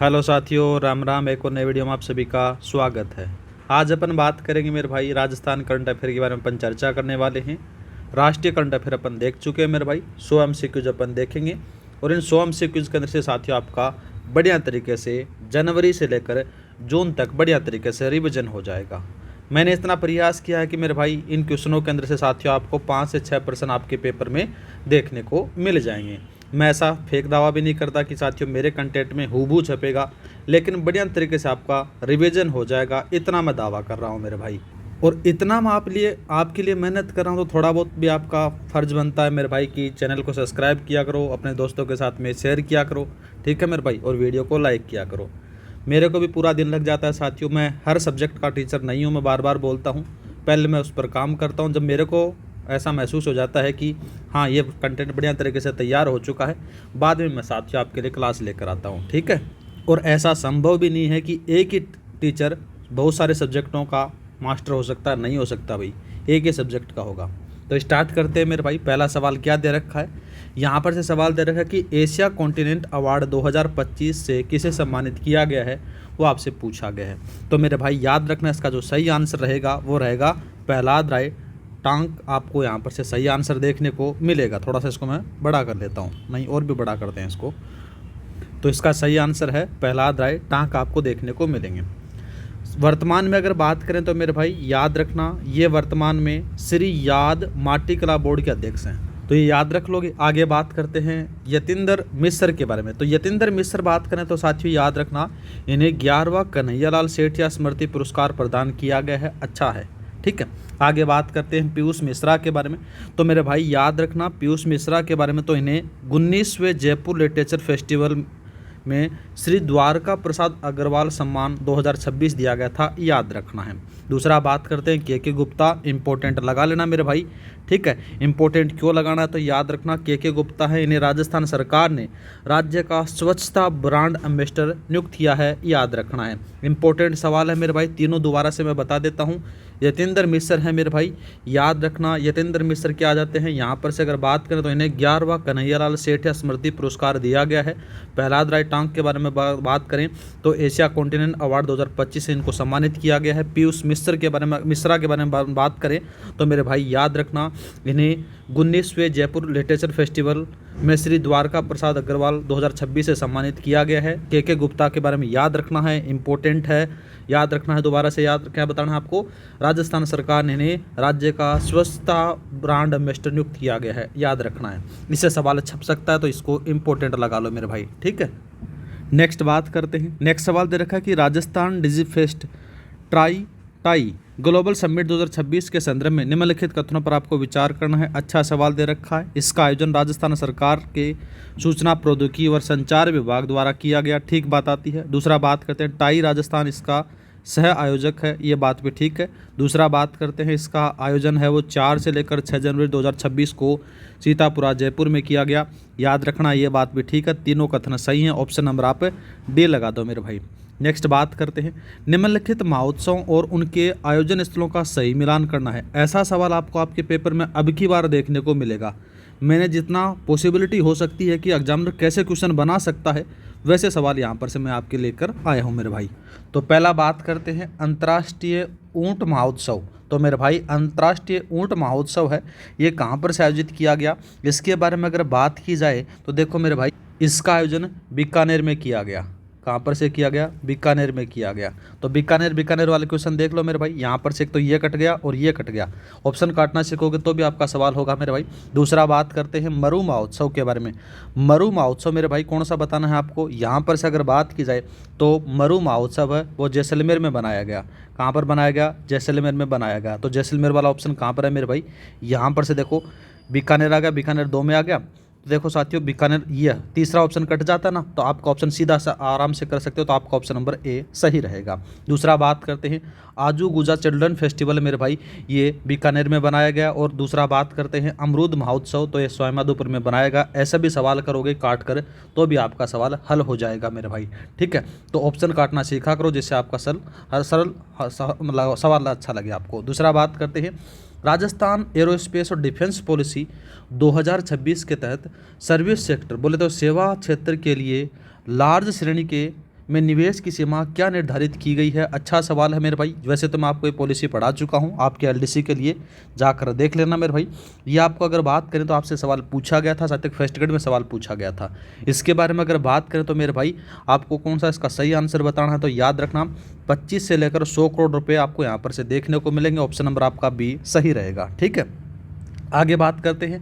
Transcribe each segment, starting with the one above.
Hello साथियों, राम राम। एक और नए वीडियो में आप सभी का स्वागत है। आज अपन बात करेंगे मेरे भाई राजस्थान करंट अफेयर के बारे में अपन चर्चा करने वाले हैं। राष्ट्रीय करंट अफेयर अपन देख चुके हैं मेरे भाई। 100 MCQs अपन देखेंगे और इन 100 MCQs के अंदर से साथियों आपका बढ़िया तरीके से जनवरी से लेकर जून तक बढ़िया तरीके से रिविजन हो जाएगा। मैंने इतना प्रयास किया है कि मेरे भाई इन क्वेश्चनों के अंदर से साथियों आपको 5 से 6% आपके पेपर में देखने को मिल जाएंगे। मैं ऐसा फेक दावा भी नहीं करता कि साथियों मेरे कंटेंट में हूबहू छपेगा, लेकिन बढ़िया तरीके से आपका रिवीजन हो जाएगा, इतना मैं दावा कर रहा हूँ मेरे भाई। और इतना मैं आपके लिए मेहनत कर रहा हूँ तो थोड़ा बहुत भी आपका फ़र्ज़ बनता है मेरे भाई कि चैनल को सब्सक्राइब किया करो, अपने दोस्तों के साथ में शेयर किया करो, ठीक है मेरे भाई, और वीडियो को लाइक किया करो। मेरे को भी पूरा दिन लग जाता है साथियों। मैं हर सब्जेक्ट का टीचर नहीं हूँ, मैं बार बार बोलता हूँ। पहले मैं उस पर काम करता हूँ, जब मेरे को ऐसा महसूस हो जाता है कि हाँ ये कंटेंट बढ़िया तरीके से तैयार हो चुका है, बाद में मैं साथियों आपके लिए क्लास लेकर आता हूँ, ठीक है। और ऐसा संभव भी नहीं है कि एक ही टीचर बहुत सारे सब्जेक्टों का मास्टर हो सकता है, नहीं हो सकता भाई, एक ही सब्जेक्ट का होगा। तो स्टार्ट करते हैं मेरे भाई। पहला सवाल क्या दे रखा है यहाँ पर से सवाल दे रखा है कि एशिया कॉन्टिनेंट अवार्ड 2025 से किसे सम्मानित किया गया है, वो आपसे पूछा गया है। तो मेरे भाई याद रखना, इसका जो सही आंसर रहेगा वो रहेगा प्रहलाद राय टांक। आपको यहाँ पर से सही आंसर देखने को मिलेगा। थोड़ा सा इसको मैं बड़ा कर लेता हूँ, नहीं और भी बड़ा करते हैं इसको। तो इसका सही आंसर है प्रहलाद राय टांक, आपको देखने को मिलेंगे। वर्तमान में अगर बात करें तो मेरे भाई याद रखना, ये वर्तमान में श्री याद माटी कला बोर्ड के अध्यक्ष हैं, तो ये याद रख लोगे। आगे बात करते हैं यतीन्द्र मिश्र के बारे में। तो यतीन्द्र मिश्र बात करें तो साथियों याद रखना, इन्हें 11वां कन्हैयालाल सेठिया स्मृति पुरस्कार प्रदान किया गया है। अच्छा है, ठीक है। आगे बात करते हैं पीयूष मिश्रा के बारे में। तो मेरे भाई याद रखना पीयूष मिश्रा के बारे में, तो इन्हें 19वें जयपुर लिटरेचर फेस्टिवल में श्री द्वारका प्रसाद अग्रवाल सम्मान 2026 दिया गया था, याद रखना है। दूसरा बात करते हैं के गुप्ता। इंपॉर्टेंट लगा लेना मेरे भाई, ठीक है। इंपॉर्टेंट क्यों लगाना है तो याद रखना के गुप्ता है, इन्हें राजस्थान सरकार ने राज्य का स्वच्छता ब्रांड एम्बेसडर नियुक्त किया है, याद रखना है। इंपॉर्टेंट सवाल है मेरे भाई, तीनों दोबारा से मैं बता देता हूँ। यतीन्द्र मिश्र है मेरे भाई, याद रखना यतीन्द्र मिश्र क्या आ जाते हैं यहाँ पर से अगर बात करें तो इन्हें 11वां कन्हैयालाल सेठिया स्मृति पुरस्कार दिया गया है। प्रहलाद राय टांक के बारे में बात करें तो एशिया कॉन्टिनेंट अवार्ड 2025 से इनको सम्मानित किया गया है। पीयूष मिश्रा के बारे में बात करें तो मेरे भाई याद रखना, इन्हें 19वें जयपुर लिटरेचर फेस्टिवल में श्री द्वारका प्रसाद अग्रवाल 2026 से सम्मानित किया गया है। के गुप्ता के बारे में याद रखना है, इंपॉर्टेंट है, याद रखना है। दोबारा से याद क्या बताना है आपको, राजस्थान सरकार ने इन्हें राज्य का स्वच्छता ब्रांड एम्बेसडर नियुक्त किया गया है, याद रखना है। इससे सवाल छप सकता है तो इसको इंपॉर्टेंट लगा लो मेरे भाई, ठीक है। नेक्स्ट बात करते हैं। नेक्स्ट सवाल दे रखा है कि Rajasthan Digifest tie global summit 2026 के संदर्भ में निम्नलिखित कथनों पर आपको विचार करना है। अच्छा सवाल दे रखा है। इसका आयोजन राजस्थान सरकार के सूचना प्रौद्योगिकी और संचार विभाग द्वारा किया गया, ठीक बात आती है। दूसरा बात करते हैं टाई राजस्थान इसका सह आयोजक है, ये बात भी ठीक है। दूसरा बात करते हैं इसका आयोजन है वो 4 से लेकर 6 जनवरी 2026 को सीतापुरा जयपुर में किया गया, याद रखना, ये बात भी ठीक है। तीनों कथन सही हैं, ऑप्शन नंबर आप डी लगा दो मेरे भाई। नेक्स्ट बात करते हैं निम्नलिखित महोत्सव और उनके आयोजन स्थलों का सही मिलान करना है। ऐसा सवाल आपको आपके पेपर में अब की बार देखने को मिलेगा। मैंने जितना पॉसिबिलिटी हो सकती है कि एग्जामिनर कैसे क्वेश्चन बना सकता है, वैसे सवाल यहाँ पर से मैं आपके लेकर आया हूँ मेरे भाई। तो पहला बात करते हैं अंतर्राष्ट्रीय ऊंट महोत्सव। तो मेरे भाई अंतर्राष्ट्रीय ऊंट महोत्सव है, ये कहाँ पर से आयोजित किया गया, इसके बारे में अगर बात की जाए तो देखो मेरे भाई, इसका आयोजन बीकानेर में किया गया। कहाँ पर से किया गया, बीकानेर में किया गया। तो बीकानेर वाले क्वेश्चन देख लो मेरे भाई। यहाँ पर से एक तो ये कट गया और ये कट गया, ऑप्शन काटना सीखोगे तो भी आपका सवाल होगा मेरे भाई। दूसरा बात करते हैं मरु महोत्सव के बारे में। मरु महोत्सव मेरे भाई कौन सा बताना है आपको। यहाँ पर से अगर बात की जाए तो मरु महोत्सव है वो जैसलमेर में बनाया गया। कहाँ पर बनाया गया, जैसलमेर में बनाया गया। तो जैसलमेर वाला ऑप्शन कहाँ पर है मेरे भाई, यहाँ पर से देखो बीकानेर आ गया, बीकानेर 2 में आ गया। देखो साथियों बीकानेर, ये तीसरा ऑप्शन कट जाता है ना, तो आपका ऑप्शन सीधा सा आराम से कर सकते हो, तो आपका ऑप्शन नंबर ए सही रहेगा। दूसरा बात करते हैं आजू गुजा चिल्ड्रन फेस्टिवल मेरे भाई, ये बीकानेर में बनाया गया। और दूसरा बात करते हैं अमरूद महोत्सव, तो ये सवाईमाधोपुर में बनाया गया। ऐसा भी सवाल करोगे काट कर तो भी आपका सवाल हल हो जाएगा मेरे भाई, ठीक है। तो ऑप्शन काटना सीखा करो जिससे आपका सरल सवाल अच्छा लगे आपको। दूसरा बात करते हैं राजस्थान एरोस्पेस और डिफेंस पॉलिसी 2026 के तहत सर्विस सेक्टर बोले तो सेवा क्षेत्र के लिए लार्ज श्रेणी के में निवेश की सीमा क्या निर्धारित की गई है? अच्छा सवाल है मेरे भाई। वैसे तो मैं आपको ये पॉलिसी पढ़ा चुका हूँ, आपके एलडीसी के लिए जाकर देख लेना मेरे भाई। ये आपको अगर बात करें तो आपसे सवाल पूछा गया था, साथ ही फर्स्ट ग्रेड में सवाल पूछा गया था। इसके बारे में अगर बात करें तो मेरे भाई आपको कौन सा इसका सही आंसर बताना है, तो याद रखना 25 से लेकर 100 करोड़ रुपये आपको यहाँ पर से देखने को मिलेंगे। ऑप्शन नंबर आपका बी सही रहेगा। ठीक है, आगे बात करते हैं।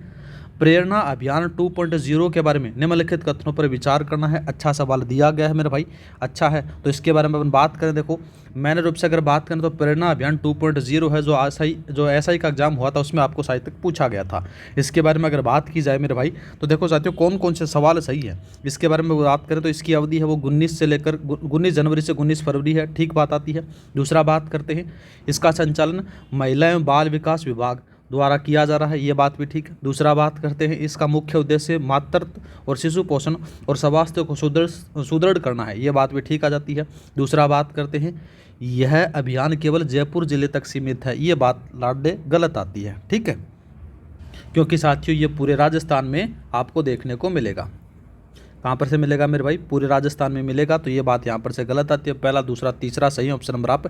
प्रेरणा अभियान 2.0 के बारे में निम्नलिखित कथनों पर विचार करना है। अच्छा सवाल दिया गया है मेरे भाई, अच्छा है। तो इसके बारे में अपन बात करें, देखो मैंने रूप से अगर बात करें तो प्रेरणा अभियान 2.0 है, जो एसआई का एग्जाम हुआ था उसमें आपको साहित्य पूछा गया था। इसके बारे में अगर बात की जाए मेरे भाई, तो देखो साथियों कौन कौन से सवाल सही है इसके बारे में बात करें तो इसकी अवधि है वो 19 से लेकर 19 जनवरी से 19 फरवरी है। ठीक बात आती है। दूसरा बात करते हैं, इसका संचालन महिला एवं बाल विकास विभाग द्वारा किया जा रहा है, ये बात भी ठीक है। दूसरा बात करते हैं, इसका मुख्य उद्देश्य मातृत्व और शिशु पोषण और स्वास्थ्य को सुदृढ़ करना है, ये बात भी ठीक आ जाती है। दूसरा बात करते हैं, यह अभियान केवल जयपुर जिले तक सीमित है, ये बात लाडे गलत आती है। ठीक है, क्योंकि साथियों ये पूरे राजस्थान में आपको देखने को मिलेगा। कहाँ पर से मिलेगा मेरे भाई? पूरे राजस्थान में मिलेगा, तो ये बात यहाँ पर से गलत आती है। पहला, दूसरा, तीसरा सही। ऑप्शन नंबर आप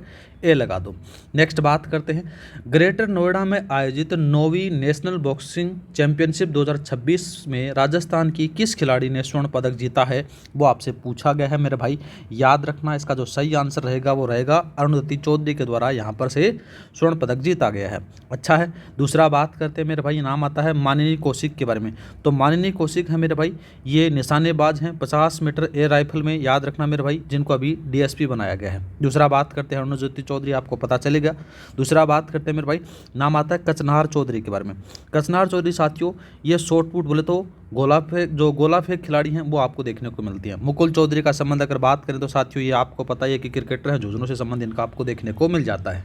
ए लगा दो। नेक्स्ट बात करते हैं, ग्रेटर नोएडा में आयोजित 9वीं नेशनल बॉक्सिंग चैंपियनशिप 2026 में राजस्थान की किस खिलाड़ी ने स्वर्ण पदक जीता है, वो आपसे पूछा गया है मेरे भाई। याद रखना, इसका जो सही आंसर रहेगा वो रहेगा अरुंधति चौधरी के द्वारा यहाँ पर से स्वर्ण पदक जीता गया है। अच्छा है। दूसरा बात करते हैं मेरे भाई, नाम आता है मानिनी कौशिक के बारे में। तो मानिनी कौशिक है मेरे भाई, ये निशानेबाज हैं 50 मीटर एयर राइफल में, याद रखना मेरे भाई, जिनको अभी डीएसपी बनाया गया है। दूसरा बात करते हैं अरुंधति चौधरी, आपको पता चलेगा। दूसरा बात करते हैं मेरे भाई, नाम आता है कचनार चौधरी के बारे में। कचनार चौधरी साथियों ये शॉर्ट पुट बोले तो गोला फेंक खिलाड़ी हैं, वो आपको देखने को मिलती है। मुकुल चौधरी का संबंध अगर बात करें तो साथियों ये आपको पता है कि क्रिकेटर हैं, झुंझुनू से संबंध इनका आपको देखने को मिल जाता है।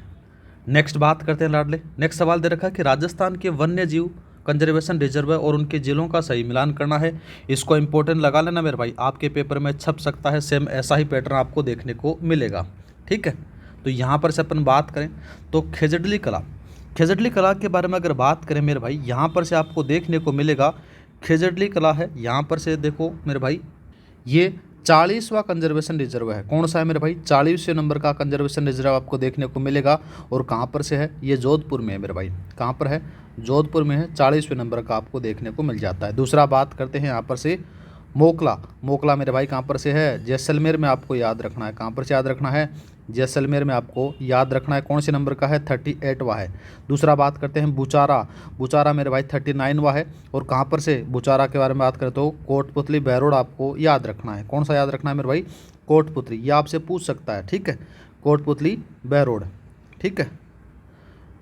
नेक्स्ट बात करते हैं लाडले। नेक्स्ट सवाल दे रखा है कि राजस्थान के वन्य जीव कंजर्वेशन रिजर्व और उनके जिलों का सही मिलान करना है। इसको इंपॉर्टेंट लगा लेना मेरे भाई, आपके पेपर में छप सकता है, सेम ऐसा ही पैटर्न आपको देखने को मिलेगा। ठीक है, तो यहाँ पर से अपन बात करें तो खेजड़ली कला के बारे में अगर बात करें मेरे भाई, यहाँ पर से आपको देखने को मिलेगा खेजड़ली कला है। यहाँ पर से देखो मेरे भाई, ये 40वां कंजर्वेशन रिजर्व है। कौन सा है मेरे भाई? 40वें नंबर का कंजर्वेशन रिजर्व आपको देखने को मिलेगा। और कहाँ पर से है? ये जोधपुर में है मेरे भाई। कहाँ पर है? जोधपुर में है। 40वें नंबर का आपको देखने को मिल जाता है। दूसरा बात करते हैं यहाँ पर से मोकला मेरे भाई कहाँ पर से है? जैसलमेर में आपको याद रखना है। कहाँ पर से याद रखना है? जैसलमेर में आपको याद रखना है। कौन से नंबर का है? 38वां है। दूसरा बात करते हैं बुचारा मेरे भाई 39वां है। और कहाँ पर से बुचारा के बारे में बात करें तो कोटपुतली बहरोड आपको याद रखना है। कौन सा याद रखना है मेरे भाई? कोटपुतली, ये आपसे पूछ सकता है। ठीक है, कोटपुतली बहरोड। ठीक है,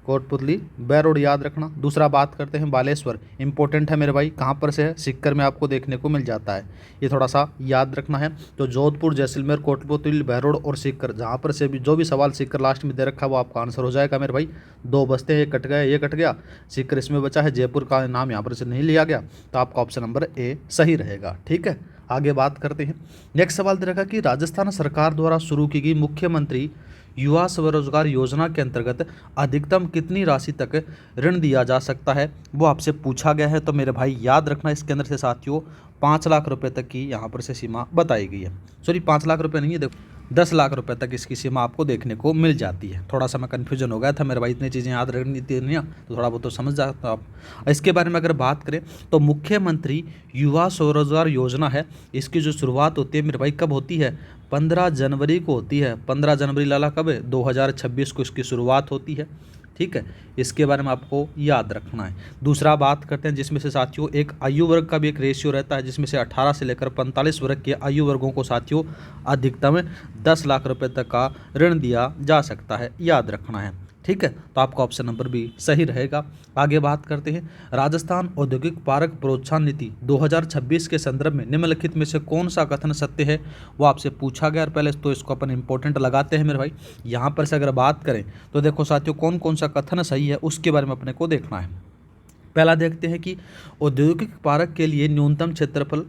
कोटपुतली बहरोड याद रखना। दूसरा बात करते हैं बालेश्वर, इंपॉर्टेंट है मेरे भाई। कहाँ पर से है? सीकर में आपको देखने को मिल जाता है, ये थोड़ा सा याद रखना है। तो जोधपुर, जैसलमेर, कोटपुतली, बहरोड और सीकर, जहाँ पर से भी जो भी सवाल सीकर लास्ट में दे रखा है वो आपका आंसर हो जाएगा मेरे भाई। 2 बचते हैं, ये कट गया, ये कट गया, सीकर इसमें बचा है, जयपुर का नाम यहाँ पर से नहीं लिया गया, तो आपका ऑप्शन नंबर ए सही रहेगा। ठीक है, आगे बात करते हैं। नेक्स्ट सवाल दे रखा कि राजस्थान सरकार द्वारा शुरू की गई मुख्यमंत्री युवा स्वरोजगार योजना के अंतर्गत अधिकतम कितनी राशि तक ऋण दिया जा सकता है, वो आपसे पूछा गया है। तो मेरे भाई याद रखना, इसके अंदर से साथियों 5 लाख रुपए तक की यहाँ पर से सीमा बताई गई है। सॉरी 5 लाख रुपए नहीं है, देखो 10 लाख रुपए तक इसकी सीमा आपको देखने को मिल जाती है। थोड़ा सा मैं कन्फ्यूजन हो गया था मेरे भाई, इतनी चीज़ें याद रखनी थी नहीं, तो थोड़ा बहुत तो समझ जाता आप। इसके बारे में अगर बात करें तो मुख्यमंत्री युवा स्वरोजगार योजना है, इसकी जो शुरुआत होती है मेरे भाई कब होती है? 15 जनवरी को होती है। 15 जनवरी लाला कब है? 2026 को इसकी शुरुआत होती है। ठीक है, इसके बारे में आपको याद रखना है। दूसरा बात करते हैं जिसमें से साथियों एक आयु वर्ग का भी एक रेशियो रहता है, जिसमें से 18 से लेकर 45 वर्ग के आयु वर्गों को साथियों अधिकतम 10 लाख रुपए तक का ऋण दिया जा सकता है, याद रखना है। ठीक है, तो आपका ऑप्शन नंबर भी सही रहेगा। आगे बात करते हैं, राजस्थान औद्योगिक पार्क प्रोत्साहन नीति 2026 के संदर्भ में निम्नलिखित में से कौन सा कथन सत्य है, वो आपसे पूछा गया। और पहले तो इसको अपन इंपॉर्टेंट लगाते हैं मेरे भाई। यहाँ पर से अगर बात करें तो देखो साथियों कौन कौन सा कथन सही है उसके बारे में अपने को देखना है। पहला देखते हैं कि औद्योगिक पार्क के लिए न्यूनतम क्षेत्रफल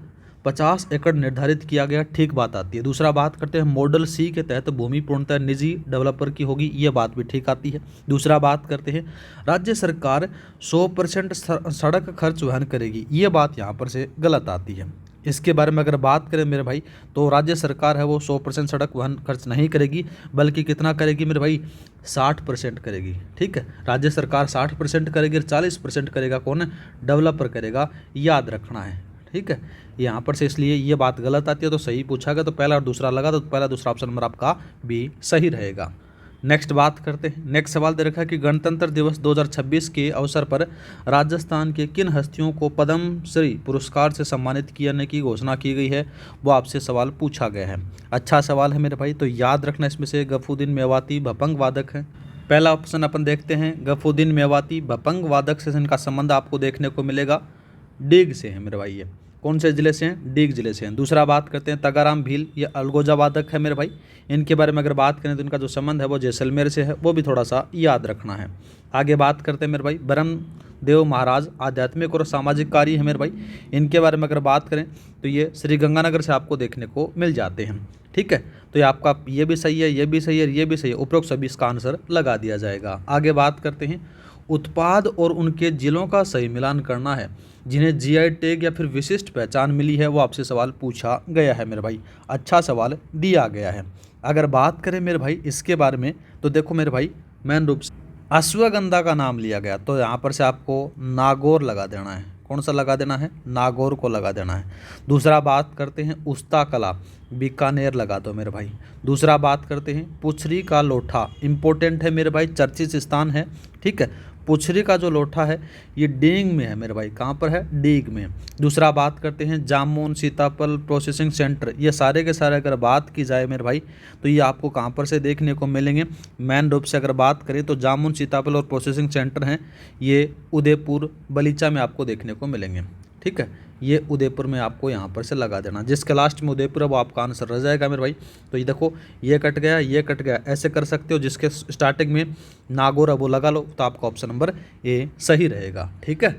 50 एकड़ निर्धारित किया गया, ठीक बात आती है। दूसरा बात करते हैं मॉडल सी के तहत भूमि पूर्णतः निजी डेवलपर की होगी, ये बात भी ठीक आती है। दूसरा बात करते हैं राज्य सरकार 100% सड़क खर्च वहन करेगी, ये बात यहाँ पर से गलत आती है। इसके बारे में अगर बात करें मेरे भाई, तो राज्य सरकार है वो 100% सड़क वहन खर्च नहीं करेगी, बल्कि कितना करेगी मेरे भाई, 60% करेगी। ठीक है, राज्य सरकार 60% करेगी और 40% करेगा कौन, डेवलपर करेगा, याद रखना है। ठीक है, यहाँ पर से इसलिए ये बात गलत आती है, तो सही पूछा गया तो पहला और दूसरा लगा, तो पहला दूसरा ऑप्शन नंबर आपका भी सही रहेगा। नेक्स्ट बात करते हैं। नेक्स्ट सवाल दे रखा है कि गणतंत्र दिवस 2026 के अवसर पर राजस्थान के किन हस्तियों को पद्म श्री पुरस्कार से सम्मानित करने की घोषणा की गई है, वो आपसे सवाल पूछा गया है। अच्छा सवाल है मेरे भाई, तो याद रखना इसमें से गफुद्दीन मेवाती भपंग वादक है। पहला ऑप्शन अपन देखते हैं, गफुद्दीन मेवाती भपंग वादक से इनका संबंध आपको देखने को मिलेगा, डीग से है मेरे भाई। ये कौन से ज़िले से हैं, डीग ज़िले से हैं। दूसरा बात करते हैं तगाराम भील, ये अलगोजा वादक है मेरे भाई। इनके बारे में अगर बात करें तो इनका जो संबंध है वो जैसलमेर से है, वो भी थोड़ा सा याद रखना है। आगे बात करते हैं मेरे भाई ब्रह्मदेव महाराज, आध्यात्मिक और सामाजिक कार्य है मेरे भाई। इनके बारे में अगर बात करें तो ये श्री गंगानगर से आपको देखने को मिल जाते हैं। ठीक है, तो ये आपका ये भी सही है, ये भी सही है, ये भी सही है, उपरोक्त सभी इसका आंसर लगा दिया जाएगा। आगे बात करते हैं उत्पाद और उनके जिलों का सही मिलान करना है, जिन्हें जीआई टैग या फिर विशिष्ट पहचान मिली है, वो आपसे सवाल पूछा गया है मेरे भाई। अच्छा सवाल दिया गया है। अगर बात करें मेरे भाई इसके बारे में, तो देखो मेरे भाई मेन रूप से अश्वगंधा का नाम लिया गया, तो यहाँ पर से आपको नागौर लगा देना है। कौन सा लगा देना है, नागौर को लगा देना है। दूसरा बात करते हैं उस्ता कला, बीकानेर लगा दो मेरे भाई। दूसरा बात करते हैं पुछरी का लोठा, इंपॉर्टेंट है मेरे भाई, चर्चित स्थान है। ठीक है, पुछरी का जो लोठा है ये डींग में है मेरे भाई, कहाँ पर है, डीग में। दूसरा बात करते हैं जामुन सीताफल प्रोसेसिंग सेंटर, ये सारे के सारे अगर बात की जाए मेरे भाई तो ये आपको कहाँ पर से देखने को मिलेंगे, मेन रूप से अगर बात करें तो जामुन सीताफल और प्रोसेसिंग सेंटर हैं ये उदयपुर बलीचा में आपको देखने को मिलेंगे। ठीक है, ये उदयपुर में आपको यहाँ पर से लगा देना, जिसके लास्ट में उदयपुर है वो आपका आंसर रह जाएगा मेरे भाई। तो ये देखो ये कट गया, ये कट गया, ऐसे कर सकते हो। जिसके स्टार्टिंग में नागौर है वो लगा लो, तो आपका ऑप्शन नंबर ए सही रहेगा। ठीक है,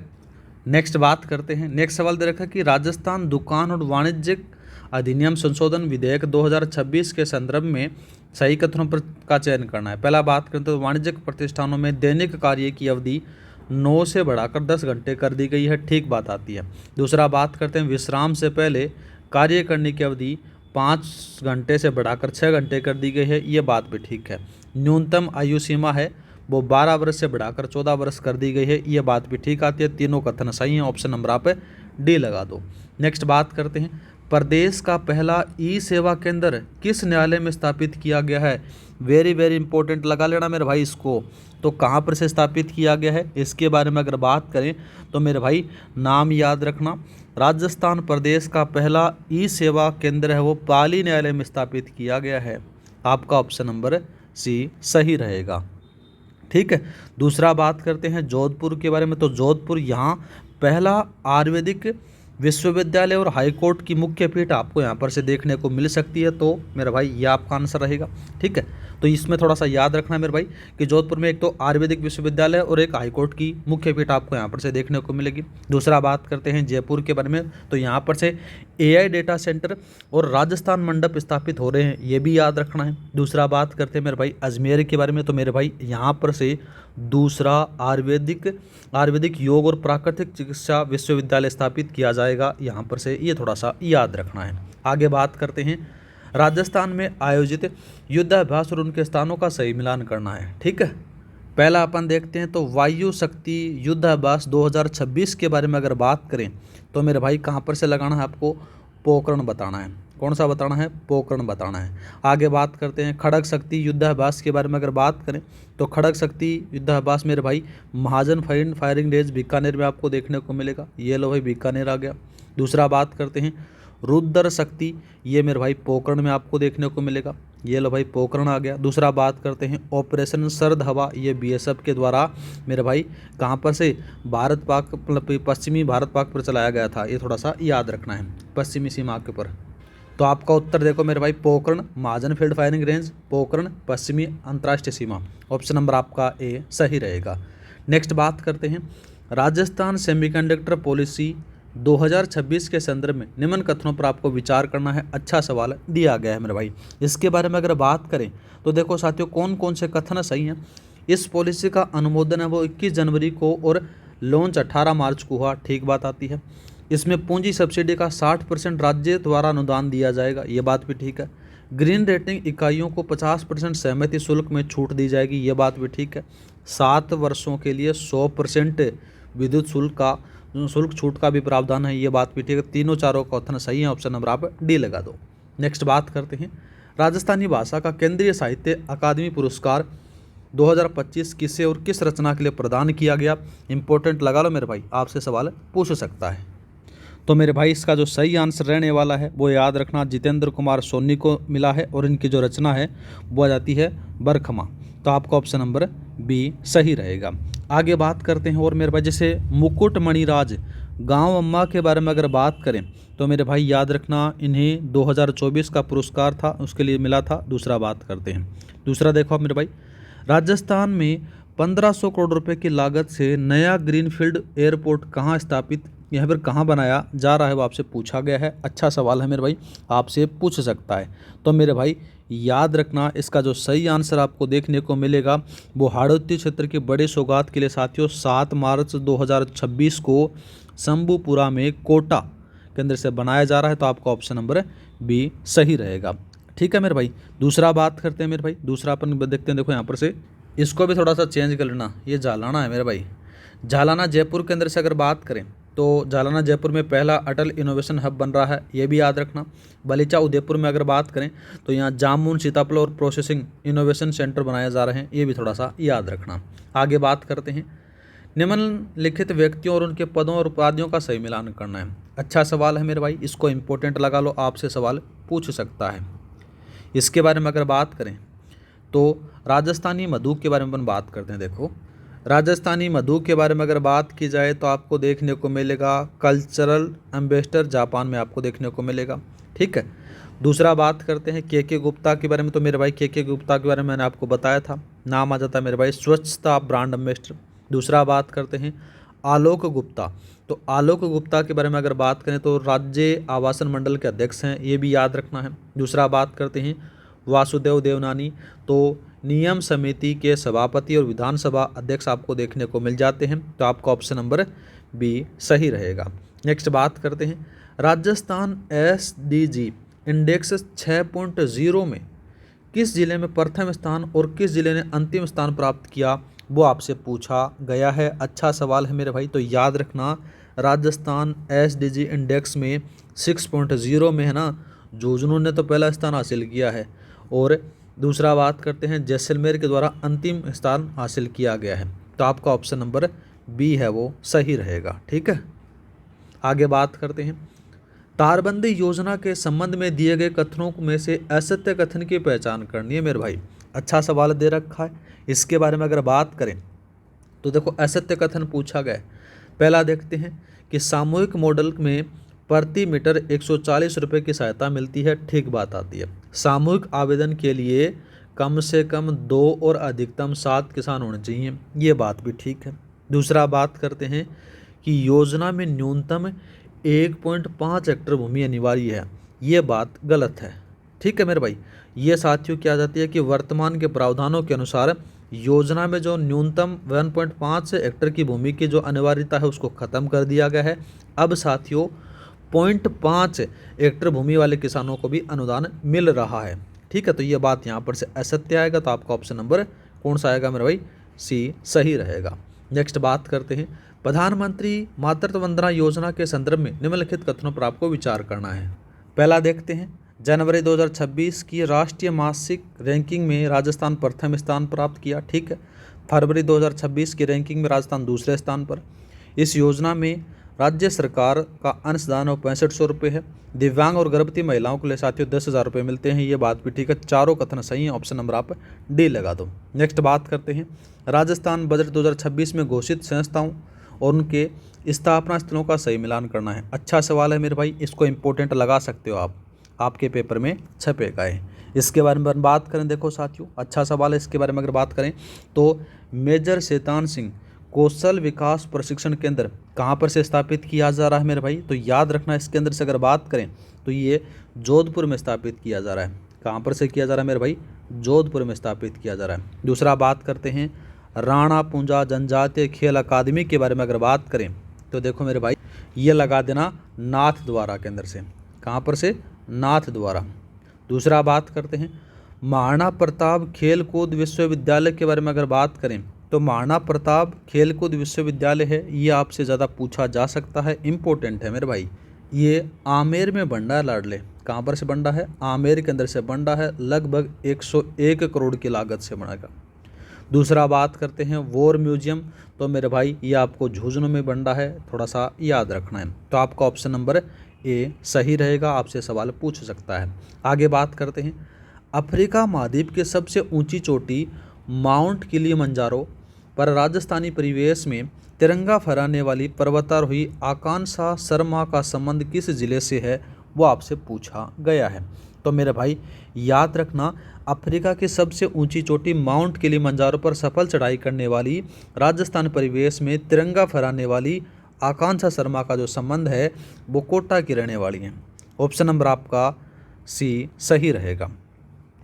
नेक्स्ट बात करते हैं। नेक्स्ट सवाल दे रखा है कि राजस्थान दुकान और वाणिज्यिक अधिनियम संशोधन विधेयक 2026 के संदर्भ में सही कथनों पर का चयन करना है। पहला बात करते हैं तो वाणिज्यिक प्रतिष्ठानों में दैनिक कार्य की अवधि 9 से बढ़ाकर 10 घंटे कर दी गई है, ठीक बात आती है। दूसरा बात करते हैं विश्राम से पहले कार्य करने की अवधि 5 घंटे से बढ़ाकर 6 घंटे कर दी गई है, ये बात भी ठीक है। न्यूनतम आयु सीमा है वो 12 वर्ष से बढ़ाकर 14 वर्ष कर दी गई है, ये बात भी ठीक आती है। तीनों कथन सही हैं, ऑप्शन नंबर आप डी लगा दो। नेक्स्ट बात करते हैं प्रदेश का पहला ई सेवा केंद्र किस न्यायालय में स्थापित किया गया है, वेरी वेरी इंपॉर्टेंट लगा लेना मेरे भाई इसको। तो कहाँ पर से स्थापित किया गया है, इसके बारे में अगर बात करें तो मेरे भाई नाम याद रखना, राजस्थान प्रदेश का पहला ई सेवा केंद्र है वो पाली न्यायालय में स्थापित किया गया है। आपका ऑप्शन नंबर सी सही रहेगा। ठीक है, दूसरा बात करते हैं जोधपुर के बारे में। तो जोधपुर यहाँ पहला आयुर्वेदिक विश्वविद्यालय और हाईकोर्ट की मुख्य पीठ आपको यहाँ पर से देखने को मिल सकती है, तो मेरा भाई ये आपका आंसर रहेगा। ठीक है, तो इसमें थोड़ा सा याद रखना है मेरे भाई कि जोधपुर में एक तो आयुर्वेदिक विश्वविद्यालय और एक हाईकोर्ट की मुख्य पीठ आपको यहाँ पर से देखने को मिलेगी। दूसरा बात करते हैं जयपुर के बारे में। तो यहाँ पर से AI डेटा सेंटर और राजस्थान मंडप स्थापित हो रहे हैं, ये भी याद रखना है। दूसरा बात करते हैं मेरे भाई अजमेर के बारे में। तो मेरे भाई यहाँ पर से दूसरा आयुर्वेदिक योग और प्राकृतिक चिकित्सा विश्वविद्यालय स्थापित किया जाएगा, यहाँ पर से ये थोड़ा सा याद रखना है। आगे बात करते हैं राजस्थान में आयोजित युद्धाभ्यास और उनके स्थानों का सही मिलान करना है। ठीक है, पहला अपन देखते हैं तो वायु शक्ति युद्धाभ्यास 2026 के बारे में अगर बात करें तो मेरे भाई कहाँ पर से लगाना है, आपको पोखरण बताना है। कौन सा बताना है, पोखरण बताना है। आगे बात करते हैं खड़ग शक्ति युद्धाभ्यास के बारे में अगर बात करें तो खड़ग शक्ति युद्धाभ्यास मेरे भाई महाजन फायरिंग रेंज बीकानेर में आपको देखने को मिलेगा, ये लो भाई बीकानेर आ गया। दूसरा बात करते हैं रुद्र शक्ति, ये मेरे भाई पोखरण में आपको देखने को मिलेगा, ये लो भाई पोखरण आ गया। दूसरा बात करते हैं ऑपरेशन सर्द हवा, ये BSF के द्वारा मेरे भाई कहाँ पर से भारत पाक पश्चिमी भारत पाक पर चलाया गया था, ये थोड़ा सा याद रखना है, पश्चिमी सीमा के ऊपर। तो आपका उत्तर देखो मेरे भाई पोखरण महाजन फील्ड फायरिंग रेंज, पोखरण पश्चिमी अंतर्राष्ट्रीय सीमा, ऑप्शन नंबर आपका ए सही रहेगा। नेक्स्ट बात करते हैं राजस्थान सेमीकंडक्टर पॉलिसी 2026 के संदर्भ में निम्न कथनों पर आपको विचार करना है। अच्छा सवाल दिया गया है मेरे भाई। इसके बारे में अगर बात करें तो देखो साथियों कौन कौन से कथन सही हैं। इस पॉलिसी का अनुमोदन है वो 21 जनवरी को और लॉन्च 18 मार्च को हुआ, ठीक बात आती है। इसमें पूंजी सब्सिडी का 60% राज्य द्वारा अनुदान दिया जाएगा, ये बात भी ठीक है। ग्रीन रेटिंग इकाइयों को 50% सहमति शुल्क में छूट दी जाएगी, ये बात भी ठीक है। 7 वर्षों के लिए 100% विद्युत शुल्क छूट का भी प्रावधान है, ये बात भी ठीक है। तीनों चारों का कथन सही है, ऑप्शन नंबर आप डी लगा दो। नेक्स्ट बात करते हैं, राजस्थानी भाषा का केंद्रीय साहित्य अकादमी पुरस्कार 2025 किसे और किस रचना के लिए प्रदान किया गया? इंपॉर्टेंट लगा लो मेरे भाई, आपसे सवाल पूछ सकता है। तो मेरे भाई इसका जो सही आंसर रहने वाला है वो याद रखना, जितेंद्र कुमार सोनी को मिला है और इनकी जो रचना है वो आ जाती है बरखमा। तो आपका ऑप्शन नंबर बी सही रहेगा। आगे बात करते हैं और मेरे भाई जैसे मुकुट मणिराज गांव अम्मा के बारे में अगर बात करें तो मेरे भाई याद रखना, इन्हें 2024 का पुरस्कार था, उसके लिए मिला था। दूसरा बात करते हैं, दूसरा देखो आप मेरे भाई, राजस्थान में 1500 करोड़ रुपए की लागत से नया ग्रीनफील्ड एयरपोर्ट कहाँ स्थापित या फिर कहाँ बनाया जा रहा है, वो आपसे पूछा गया है। अच्छा सवाल है मेरे भाई, आपसे पूछ सकता है। तो मेरे भाई याद रखना, इसका जो सही आंसर आपको देखने को मिलेगा वो हाड़ौती क्षेत्र की बड़े सौगात के लिए साथियों 7 मार्च 2026 को शंभूपुरा में कोटा केंद्र से बनाया जा रहा है। तो आपका ऑप्शन नंबर बी सही रहेगा। ठीक है मेरे भाई, दूसरा बात करते हैं मेरे भाई, दूसरा अपन देखते हैं। देखो यहाँ पर से इसको भी थोड़ा सा चेंज कर लेना, ये जालाना है मेरे भाई। जालाना जयपुर के अंदर से अगर बात करें तो जालाना जयपुर में पहला अटल इनोवेशन हब बन रहा है, ये भी याद रखना। बलीचा उदयपुर में अगर बात करें तो यहाँ जामुन सीताफल और प्रोसेसिंग इनोवेशन सेंटर बनाए जा रहे हैं, ये भी थोड़ा सा याद रखना। आगे बात करते हैं, निम्नलिखित व्यक्तियों और उनके पदों और उपाधियों का सही मिलान करना है। अच्छा सवाल है मेरे भाई, इसको इंपॉर्टेंट लगा लो, आपसे सवाल पूछ सकता है। इसके बारे में अगर बात करें तो राजस्थानी मधु के बारे में अपन बात करते हैं। देखो राजस्थानी मधु के बारे में अगर बात की जाए तो आपको देखने को मिलेगा कल्चरल एम्बेसडर जापान में आपको देखने को मिलेगा। ठीक है, दूसरा बात करते हैं के गुप्ता के बारे में। तो मेरे भाई के गुप्ता के बारे में मैंने आपको बताया था, नाम आ जाता है मेरे भाई स्वच्छता ब्रांड एम्बेसडर। दूसरा बात करते हैं आलोक गुप्ता। तो आलोक गुप्ता के बारे में अगर बात करें तो राज्य आवासन मंडल के अध्यक्ष हैं, ये भी याद रखना है। दूसरा बात करते हैं वासुदेव देवनानी, तो नियम समिति के सभापति और विधानसभा अध्यक्ष आपको देखने को मिल जाते हैं। तो आपका ऑप्शन नंबर बी सही रहेगा। नेक्स्ट बात करते हैं, राजस्थान SDG इंडेक्स 6.0 में किस जिले में प्रथम स्थान और किस जिले ने अंतिम स्थान प्राप्त किया, वो आपसे पूछा गया है। अच्छा सवाल है मेरे भाई, तो याद रखना राजस्थान SDG इंडेक्स में 6.0 में है ना, झुंझुनू ने तो पहला स्थान हासिल किया है और दूसरा बात करते हैं जैसलमेर के द्वारा अंतिम स्थान हासिल किया गया है। तो आपका ऑप्शन नंबर बी है वो सही रहेगा। ठीक है, आगे बात करते हैं, तारबंदी योजना के संबंध में दिए गए कथनों में से असत्य कथन की पहचान करनी है मेरे भाई। अच्छा सवाल दे रखा है, इसके बारे में अगर बात करें तो देखो असत्य कथन पूछा गया है। पहला देखते हैं कि सामूहिक मॉडल में प्रति मीटर 140 रुपये की सहायता मिलती है, ठीक बात आती है। सामूहिक आवेदन के लिए कम से कम 2 और अधिकतम 7 किसान होने चाहिए, ये बात भी ठीक है। दूसरा बात करते हैं कि योजना में न्यूनतम 1.5 हेक्टेयर भूमि अनिवार्य है, ये बात गलत है। ठीक है मेरे भाई, ये साथियों क्या जाती है कि वर्तमान के प्रावधानों के अनुसार योजना में जो न्यूनतम 1.5 हेक्टेयर की भूमि की जो अनिवार्यता है उसको ख़त्म कर दिया गया है। अब साथियों 0.5 हेक्टेयर भूमि वाले किसानों को भी अनुदान मिल रहा है। ठीक है, तो ये बात यहाँ पर से असत्य आएगा। तो आपका ऑप्शन नंबर कौन सा आएगा मेरे भाई, सी सही रहेगा। नेक्स्ट बात करते हैं, प्रधानमंत्री मातृत्व वंदना योजना के संदर्भ में निम्नलिखित कथनों पर आपको विचार करना है। पहला देखते हैं, जनवरी 2026 की राष्ट्रीय मासिक रैंकिंग में राजस्थान प्रथम स्थान प्राप्त किया। ठीक है, फरवरी 2026 की रैंकिंग में राजस्थान दूसरे स्थान पर। इस योजना में राज्य सरकार का अंशदान 6500 रुपये है। दिव्यांग और गर्भवती महिलाओं के लिए साथियों 10,000 रुपये मिलते हैं, ये बात भी ठीक है। चारों कथन सही है, ऑप्शन नंबर आप डी लगा दो। नेक्स्ट बात करते हैं, राजस्थान बजट 2026 में घोषित संस्थाओं और उनके स्थापना स्थलों का सही मिलान करना है। अच्छा सवाल है मेरे भाई, इसको इंपॉर्टेंट लगा सकते हो आप, आपके पेपर में छपेगा है। इसके बारे में बात करें, देखो साथियों अच्छा सवाल है। इसके बारे में अगर बात करें तो मेजर शैतान सिंह कौशल विकास प्रशिक्षण केंद्र कहाँ पर से स्थापित किया जा रहा है मेरे भाई, तो याद रखना इसके अंदर से अगर बात करें तो ये जोधपुर में स्थापित किया जा रहा है। कहाँ पर से किया जा रहा है मेरे भाई, जोधपुर में स्थापित किया जा रहा है। दूसरा बात करते हैं, राणा पूंजा जनजातीय खेल अकादमी के बारे में अगर बात करें तो देखो मेरे भाई ये लगा देना नाथ द्वारा के अंदर से। कहाँ पर से? नाथ द्वारा। दूसरा बात करते हैं महाराणा प्रताप खेल कूद विश्वविद्यालय के बारे में अगर बात करें तो महाराणा प्रताप खेल कूद विश्वविद्यालय है, ये आपसे ज़्यादा पूछा जा सकता है, इम्पोर्टेंट है मेरे भाई। ये आमेर में बन रहा है लाडले। कहाँ पर से बन रहा है? आमेर के अंदर से बन रहा है, लगभग 101 करोड़ की लागत से बनेगा। दूसरा बात करते हैं वॉर म्यूजियम, तो मेरे भाई ये आपको झुंझुनू में बन रहा है, थोड़ा सा याद रखना है। तो आपका ऑप्शन नंबर ए सही रहेगा, आपसे सवाल पूछ सकता है। आगे बात करते हैं अफ्रीका महाद्वीप की सबसे ऊंची चोटी माउंट किलिमंजारो पर राजस्थानी परिवेश में तिरंगा फहराने वाली पर्वतारोही आकांक्षा शर्मा का संबंध किस जिले से है, वो आपसे पूछा गया है। तो मेरे भाई याद रखना अफ्रीका की सबसे ऊंची चोटी माउंट किलिमंजारो पर सफल चढ़ाई करने वाली राजस्थान परिवेश में तिरंगा फहराने वाली आकांक्षा शर्मा का जो संबंध है वो कोटा की रहने वाली हैं। ऑप्शन नंबर आपका सी सही रहेगा।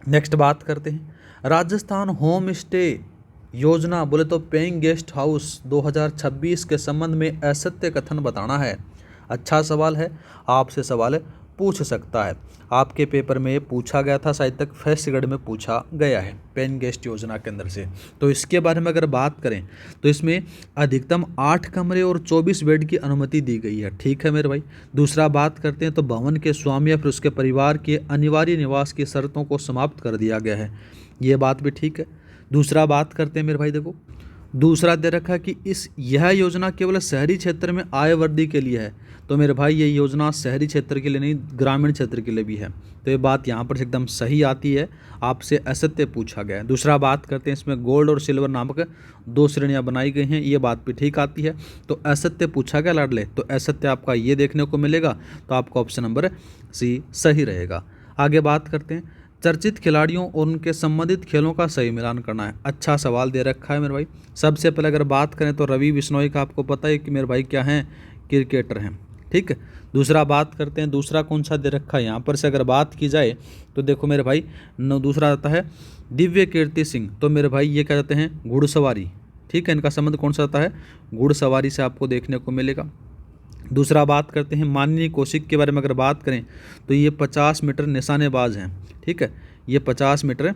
नेक्स्ट बात करते हैं राजस्थान होम स्टे योजना बोले तो पेइंग गेस्ट हाउस 2026 के संबंध में असत्य कथन बताना है। अच्छा सवाल है, आपसे सवाल पूछ सकता है। आपके पेपर में पूछा गया था, साहित्यक फैसगढ़ में पूछा गया है पेन गेस्ट योजना के अंदर से। तो इसके बारे में अगर बात करें तो इसमें अधिकतम 8 कमरे और 24 बेड की अनुमति दी गई है। ठीक है मेरे भाई। दूसरा बात करते हैं तो भवन के स्वामी या फिर उसके परिवार के अनिवार्य निवास की शर्तों को समाप्त कर दिया गया है, ये बात भी ठीक है। दूसरा बात करते हैं मेरे भाई, देखो दूसरा दे रखा है कि यह योजना केवल शहरी क्षेत्र में आय वृद्धि के लिए है। तो मेरे भाई ये योजना शहरी क्षेत्र के लिए नहीं, ग्रामीण क्षेत्र के लिए भी है। तो ये बात यहाँ पर से एकदम सही आती है, आपसे असत्य पूछा गया है। दूसरा बात करते हैं इसमें गोल्ड और सिल्वर नामक 2 श्रेणियाँ बनाई गई हैं, ये बात भी ठीक आती है। तो असत्य पूछा गया लाडले, तो असत्य आपका ये देखने को मिलेगा, तो आपका ऑप्शन नंबर सी सही रहेगा। आगे बात करते हैं चर्चित खिलाड़ियों और उनके संबंधित खेलों का सही मिलान करना है। अच्छा सवाल दे रखा है मेरे भाई। सबसे पहले अगर बात करें तो रवि बिश्नोई का आपको पता है कि मेरे भाई क्या हैं, क्रिकेटर हैं। ठीक है। दूसरा बात करते हैं, दूसरा कौन सा दे रखा है यहाँ पर से अगर बात की जाए तो देखो मेरे भाई दूसरा आता है दिव्य कीर्ति सिंह। तो मेरे भाई ये क्या कहते हैं, घुड़सवारी। ठीक है, इनका संबंध कौन सा आता है, घुड़सवारी से आपको देखने को मिलेगा। दूसरा बात करते हैं माननीय कौशिक के बारे में अगर बात करें तो ये 50 मीटर निशानेबाज हैं। ठीक है, ये 50 मीटर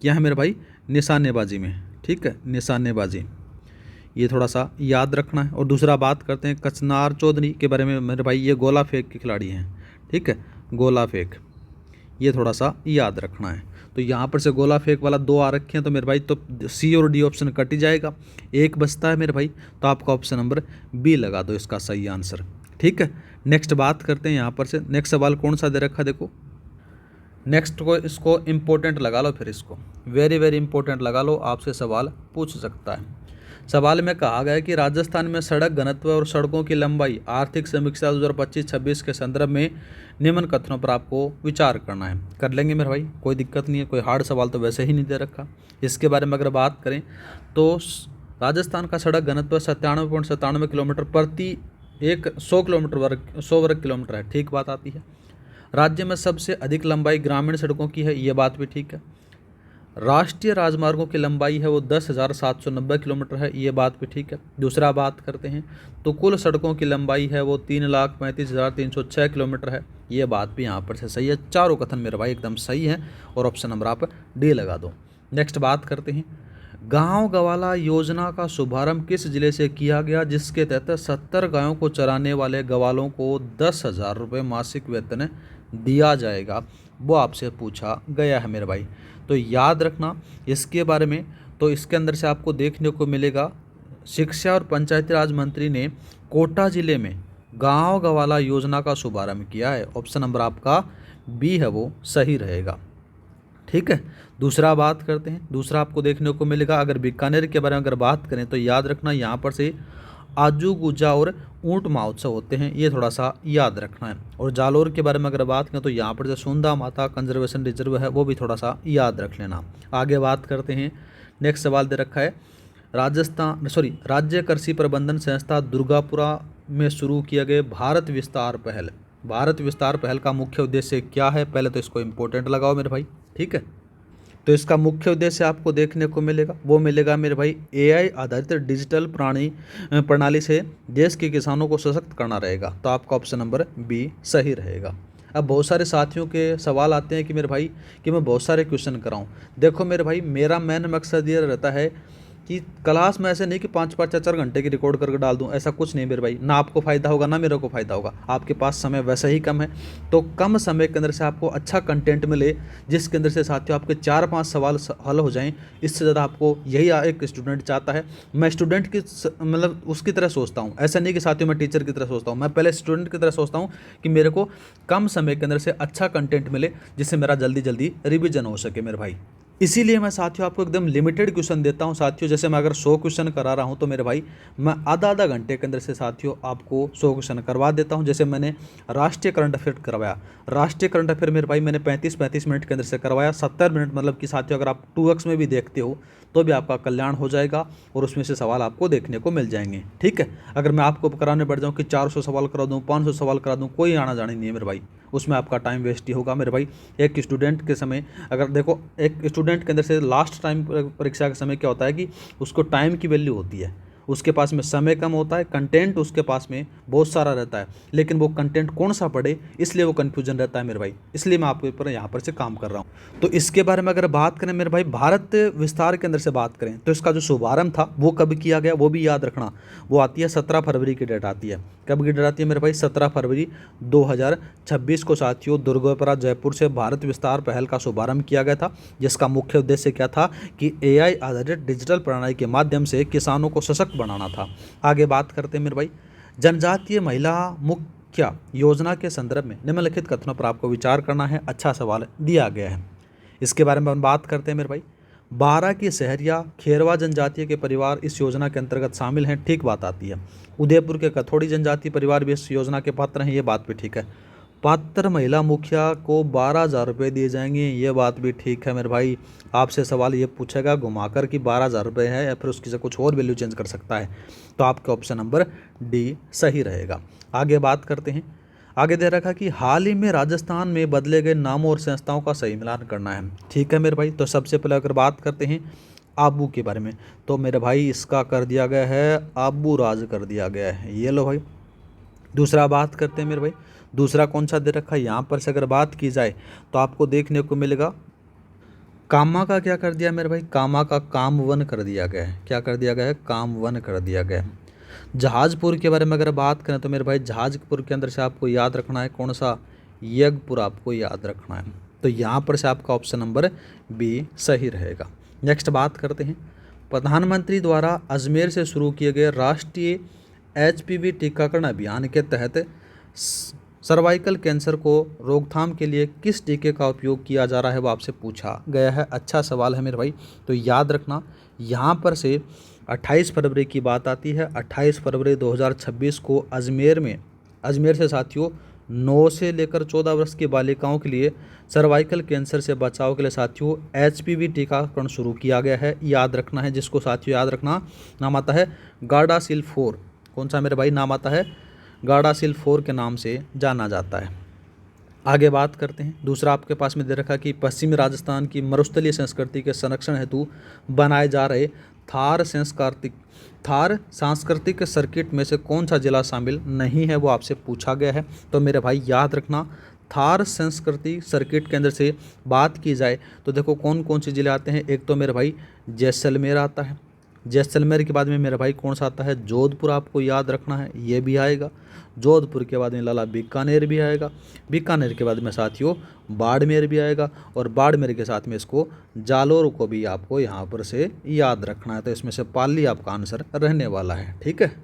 क्या है मेरे भाई, निशानेबाजी में। ठीक है, निशानेबाजी, ये थोड़ा सा याद रखना है। और दूसरा बात करते हैं कचनार चौधरी के बारे में मेरे भाई, ये गोला फेंक के खिलाड़ी हैं। ठीक है, गोला फेंक, ये थोड़ा सा याद रखना है। तो यहाँ पर से गोला फेंक वाला 2 आ रखे हैं, तो मेरे भाई तो सी और डी ऑप्शन कट ही जाएगा, एक बचता है मेरे भाई। तो आपका ऑप्शन नंबर बी लगा दो इसका सही आंसर। ठीक है, नेक्स्ट बात करते हैं यहाँ पर से। नेक्स्ट सवाल कौन सा दे रखा, देखो नेक्स्ट को इसको इम्पोर्टेंट लगा लो, फिर इसको वेरी वेरी इंपॉर्टेंट लगा लो, आपसे सवाल पूछ सकता है। सवाल में कहा गया कि राजस्थान में सड़क घनत्व और सड़कों की लंबाई आर्थिक समीक्षा 2025-26 के संदर्भ में निम्न कथनों पर आपको विचार करना है। कर लेंगे मेरे भाई, कोई दिक्कत नहीं है, कोई हार्ड सवाल तो वैसे ही नहीं दे रखा। इसके बारे में अगर बात करें तो राजस्थान का सड़क घनत्व 97.97 किलोमीटर प्रति 100 वर्ग किलोमीटर है। ठीक बात आती है। राज्य में सबसे अधिक लंबाई ग्रामीण सड़कों की है, ये बात भी ठीक है। राष्ट्रीय राजमार्गों की लंबाई है वो 10,790 किलोमीटर है, ये बात भी ठीक है। दूसरा बात करते हैं तो कुल सड़कों की लंबाई है वो 3,35,306 किलोमीटर है, ये बात भी यहाँ पर से सही है। चारों कथन मेरे भाई एकदम सही है और ऑप्शन नंबर आप डी लगा दो। नेक्स्ट बात करते हैं गांव गवाला योजना का शुभारंभ किस जिले से किया गया, जिसके तहत 70 गायों को चराने वाले गवालों को 10,000 रुपये मासिक वेतन दिया जाएगा, वो आपसे पूछा गया है मेरे भाई। तो याद रखना इसके बारे में। तो इसके अंदर से आपको देखने को मिलेगा शिक्षा और पंचायती राज मंत्री ने कोटा जिले में गांव गवाला योजना का शुभारंभ किया है। ऑप्शन नंबर आपका बी है वो सही रहेगा। ठीक है, दूसरा बात करते हैं। दूसरा आपको देखने को मिलेगा अगर बीकानेर के बारे में अगर बात करें तो याद रखना यहाँ पर से आजू गुजा और ऊंट महोत्सव होते हैं, ये थोड़ा सा याद रखना है। और जालोर के बारे में अगर बात करें तो यहाँ पर जो सोंदा माता कंजर्वेशन रिजर्व है वो भी थोड़ा सा याद रख लेना। आगे बात करते हैं। नेक्स्ट सवाल दे रखा है राज्य कृषि प्रबंधन संस्था दुर्गापुरा में शुरू किए गए भारत विस्तार पहल। भारत विस्तार पहल का मुख्य उद्देश्य क्या है, पहले तो इसको इम्पोर्टेंट लगाओ मेरे भाई। ठीक है, तो इसका मुख्य उद्देश्य आपको देखने को मिलेगा, वो मिलेगा मेरे भाई एआई आधारित डिजिटल प्रणाली से देश के किसानों को सशक्त करना रहेगा। तो आपका ऑप्शन नंबर बी सही रहेगा। अब बहुत सारे साथियों के सवाल आते हैं कि मेरे भाई कि मैं बहुत सारे क्वेश्चन कराऊं। देखो मेरे भाई, मेरा मेन मकसद ये रहता है कि क्लास में ऐसे नहीं कि 5-5 4-4 घंटे की रिकॉर्ड करके डाल दूं, ऐसा कुछ नहीं मेरे भाई। ना आपको फ़ायदा होगा ना मेरे को फ़ायदा होगा, आपके पास समय वैसे ही कम है। तो कम समय के अंदर से आपको अच्छा कंटेंट मिले, जिसके अंदर से साथियों आपके 4-5 सवाल हल हो जाएं, इससे ज़्यादा आपको यही एक स्टूडेंट चाहता है। मैं स्टूडेंट की मतलब उसकी तरह सोचता हूँ, ऐसा नहीं कि साथियों मैं टीचर की तरह सोचता हूँ। मैं पहले स्टूडेंट की तरह सोचता हूँ कि मेरे को कम समय के अंदर से अच्छा कंटेंट मिले, जिससे मेरा जल्दी जल्दी रिविजन हो सके मेरे भाई। इसीलिए मैं साथियों आपको एकदम लिमिटेड क्वेश्चन देता हूं साथियों। जैसे मैं अगर 100 क्वेश्चन करा रहा हूं तो मेरे भाई मैं आधा घंटे के अंदर से साथियों आपको 100 क्वेश्चन करवा देता हूं। जैसे मैंने राष्ट्रीय करंट अफेयर करवाया, राष्ट्रीय करंट अफेयर मेरे भाई मैंने 35 मिनट के अंदर से करवाया। 70 मिनट मतलब कि साथियों अगर आप 2x में भी देखते हो तो भी आपका कल्याण हो जाएगा और उसमें से सवाल आपको देखने को मिल जाएंगे। ठीक है, अगर मैं आपको कराने बैठ जाऊँ कि 400 सवाल करा दूँ, 500 सवाल करा दूँ, कोई आना जाना नहीं है मेरे भाई, उसमें आपका टाइम वेस्ट ही होगा मेरे भाई। एक स्टूडेंट के समय अगर देखो, एक स्टूडेंट के अंदर से लास्ट टाइम परीक्षा के समय क्या होता है कि उसको टाइम की वैल्यू होती है, उसके पास में समय कम होता है, कंटेंट उसके पास में बहुत सारा रहता है, लेकिन वो कंटेंट कौन सा पढ़े इसलिए वो कन्फ्यूजन रहता है मेरे भाई। इसलिए मैं आपके ऊपर यहाँ पर से काम कर रहा हूँ। तो इसके बारे में अगर बात करें मेरे भाई, भारत विस्तार के अंदर से बात करें तो इसका जो शुभारंभ था वो कब किया गया वो भी याद रखना। वो आती है 17 फरवरी की डेट आती है। कब की डेट आती है मेरे भाई? 17 फरवरी 2026 को साथियों दुर्गापुरा जयपुर से भारत विस्तार पहल का शुभारंभ किया गया था, जिसका मुख्य उद्देश्य क्या था कि एआई आधारित डिजिटल प्रणाली के माध्यम से किसानों को सशक्त बनाना था। आगे बात करते हैं मेरे भाई, जनजातीय महिला मुख्य योजना के संदर्भ में निम्नलिखित कथनों पर आपको विचार करना है। अच्छा सवाल दिया गया है, इसके बारे में हम बात करते हैं मेरे भाई। 12 की सहरिया खेरवा जनजातीय के परिवार इस योजना के अंतर्गत शामिल हैं, ठीक बात आती है। उदयपुर के कथोड़ी जनजातीय परिवार भी इस योजना के पात्र हैं, ये बात भी ठीक है। पात्र महिला मुखिया को 12,000 रुपये दिए जाएंगे, ये बात भी ठीक है मेरे भाई। आपसे सवाल ये पूछेगा घुमाकर कि 12,000 रुपये है या फिर उसकी से कुछ और वैल्यू चेंज कर सकता है, तो आपका ऑप्शन नंबर डी सही रहेगा। आगे बात करते हैं। आगे दे रखा कि हाल ही में राजस्थान में बदले गए नामों और संस्थाओं का सही मिलान करना है, ठीक है मेरे भाई। तो सबसे पहले अगर बात करते हैं आबू के बारे में, तो मेरे भाई इसका कर दिया गया है आबू राज कर दिया गया है, ये लो भाई। दूसरा बात करते हैं मेरे भाई, दूसरा कौन सा दे रखा है यहाँ पर से अगर बात की जाए तो आपको देखने को मिलेगा कामा का क्या कर दिया मेरे भाई, कामा का काम वन कर दिया गया है। क्या कर दिया गया है? काम वन कर दिया गया है। जहाजपुर के बारे में अगर बात करें तो मेरे भाई जहाजपुर के अंदर से आपको याद रखना है कौन सा? यज्ञपुर आपको याद रखना है। तो यहाँ पर से आपका ऑप्शन नंबर बी सही रहेगा। नेक्स्ट बात करते हैं, प्रधानमंत्री द्वारा अजमेर से शुरू किए गए राष्ट्रीय HPV टीकाकरण अभियान के तहत सर्वाइकल कैंसर को रोकथाम के लिए किस टीके का उपयोग किया जा रहा है, वो आपसे पूछा गया है। अच्छा सवाल है मेरे भाई, तो याद रखना यहाँ पर से 28 फरवरी की बात आती है। 28 फरवरी 2026 को अजमेर से साथियों 9 से लेकर 14 वर्ष की बालिकाओं के लिए सर्वाइकल कैंसर से बचाव के लिए साथियों HPV टीकाकरण शुरू किया गया है। याद रखना है, जिसको साथियों याद रखना नाम आता है गार्डासिल 4। कौन सा मेरे भाई नाम आता है? गार्डासिल 4 के नाम से जाना जाता है। आगे बात करते हैं, दूसरा आपके पास में दे रखा कि पश्चिमी राजस्थान की मरुस्थलीय संस्कृति के संरक्षण हेतु बनाए जा रहे थार सांस्कृतिक सर्किट में से कौन सा जिला शामिल नहीं है, वो आपसे पूछा गया है। तो मेरे भाई याद रखना, थार संस्कृति सर्किट के अंदर से बात की जाए तो देखो कौन कौन से जिले आते हैं। एक तो मेरे भाई जैसलमेर आता है, जैसलमेर के बाद में मेरे भाई कौन सा आता है? जोधपुर आपको याद रखना है, ये भी आएगा। जोधपुर के बाद में लाला बीकानेर भी आएगा, बीकानेर के बाद में साथियों बाड़मेर भी आएगा, और बाड़मेर के साथ में इसको जालोर को भी आपको यहाँ पर से याद रखना है। तो इसमें से पाली आपका आंसर रहने वाला है, ठीक है।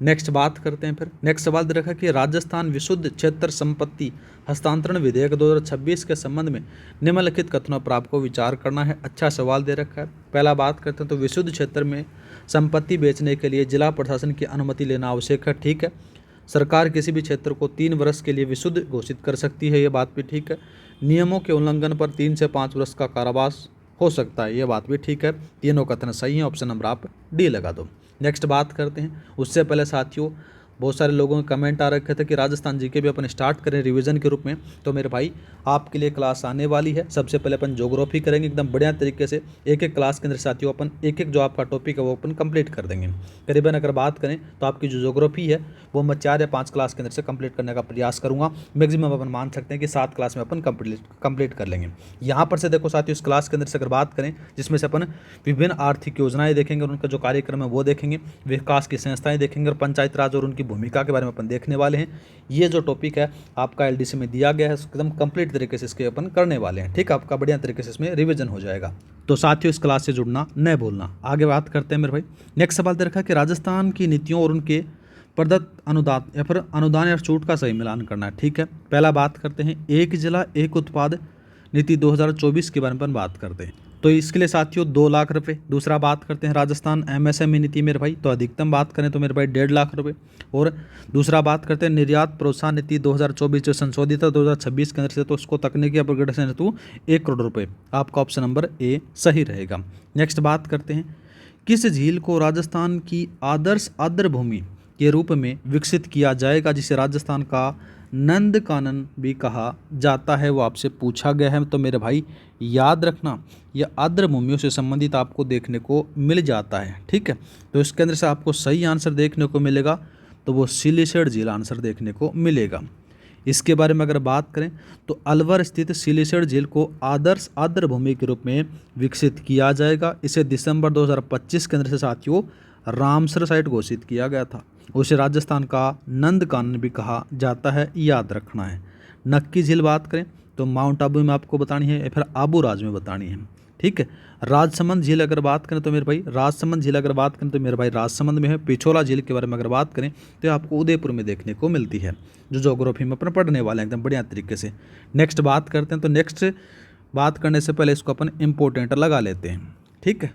नेक्स्ट बात करते हैं फिर, नेक्स्ट सवाल दे रखा कि राजस्थान विशुद्ध क्षेत्र संपत्ति हस्तांतरण विधेयक 2026 के संबंध में निम्नलिखित कथनों पर आपको विचार करना है। अच्छा सवाल दे रखा है। पहला बात करते हैं तो विशुद्ध क्षेत्र में संपत्ति बेचने के लिए जिला प्रशासन की अनुमति लेना आवश्यक है, ठीक है। सरकार किसी भी क्षेत्र को 3 वर्ष के लिए विशुद्ध घोषित कर सकती है, ये बात भी ठीक है। नियमों के उल्लंघन पर 3 से 5 वर्ष का कारावास हो सकता है, ये बात भी ठीक है। तीनों कथन सही है, ऑप्शन नंबर आप डी लगा दो। नेक्स्ट बात करते हैं, उससे पहले साथियों बहुत सारे लोगों के कमेंट आ रखे थे कि राजस्थान जीके भी अपन स्टार्ट करें रिवीजन के रूप में। तो मेरे भाई आपके लिए क्लास आने वाली है। सबसे पहले अपन ज्योग्राफी करेंगे एकदम बढ़िया तरीके से। एक एक क्लास के अंदर साथियों अपन एक एक जो आपका टॉपिक है वो अपन कंप्लीट कर देंगे। करीबन अगर बात करें तो आपकी जो ज्योग्राफी है वो मैं 4 या 5 क्लास के अंदर से कंप्लीट करने का प्रयास करूँगा। मैक्सिमम अपन मान सकते हैं कि 7 क्लास में अपन कंप्लीट कर लेंगे। यहाँ पर से देखो साथियों, इस क्लास के अंदर से अगर बात करें जिसमें से अपन विभिन्न आर्थिक योजनाएं देखेंगे और उनका जो कार्यक्रम है वो देखेंगे, विकास की संस्थाएं देखेंगे और पंचायत राज और उनकी भूमिका के बारे में अपन देखने वाले हैं। ये जो टॉपिक है आपका एलडीसी में दिया गया है, एकदम कंप्लीट तरीके से इसके अपन करने वाले हैं। ठीक है, आपका बढ़िया तरीके से इसमें रिवीजन हो जाएगा। तो साथियों इस क्लास से जुड़ना न भूलना। आगे बात करते हैं मेरे भाई। नेक्स्ट सवाल दे रखा है कि राजस्थान की नीतियों और उनके प्रदत्त अनुदान या फिर अनुदान या छूट का सही मिलान करना है। ठीक है, पहला बात करते हैं एक जिला एक उत्पाद नीति 2024 के बारे में बात करते हैं। तो इसके लिए साथियों 2 लाख रुपए। दूसरा बात करते हैं राजस्थान एमएसएमई नीति मेरे भाई, तो अधिकतम बात करें तो मेरे भाई 1.5 लाख रुपए। और दूसरा बात करते हैं निर्यात प्रोत्साहन नीति 2024 जो संशोधित है 2026 के अंदर से, तो उसको तकनीकी अपग्रेडेशन हेतु 1 करोड़ रुपये। आपका ऑप्शन नंबर ए सही रहेगा। नेक्स्ट बात करते हैं किस झील को राजस्थान की आदर्श आर्द्र भूमि के रूप में विकसित किया जाएगा, जिसे राजस्थान का नंद कानन भी कहा जाता है, वो आपसे पूछा गया है। तो मेरे भाई याद रखना यह आर्द्र भूमियों से संबंधित आपको देखने को मिल जाता है। ठीक है, तो इसके अंदर से आपको सही आंसर देखने को मिलेगा, तो वो सिलीसेड झील आंसर देखने को मिलेगा। इसके बारे में अगर बात करें तो अलवर स्थित सिलीसेड झील को आदर्श आर्द्र भूमि के रूप में विकसित किया जाएगा। इसे दिसंबर 2025 के अंदर से साथियों रामसर साइट घोषित किया गया था। उसे राजस्थान का नंद कानन भी कहा जाता है, याद रखना है। नक्की झील बात करें तो माउंट आबू में आपको बतानी है या फिर आबू राज में बतानी है। ठीक है, राजसमंद झील अगर बात करें तो मेरे भाई राजसमंद झील अगर बात करें तो मेरे भाई राजसमंद में है। पिछोला झील के बारे में अगर बात करें तो आपको उदयपुर में देखने को मिलती है, जो ज्योग्राफी में अपन पढ़ने वाले हैं एकदम बढ़िया तरीके से। नेक्स्ट बात करते हैं, तो नेक्स्ट बात करने से पहले इसको अपन इम्पोर्टेंट लगा लेते हैं। ठीक है,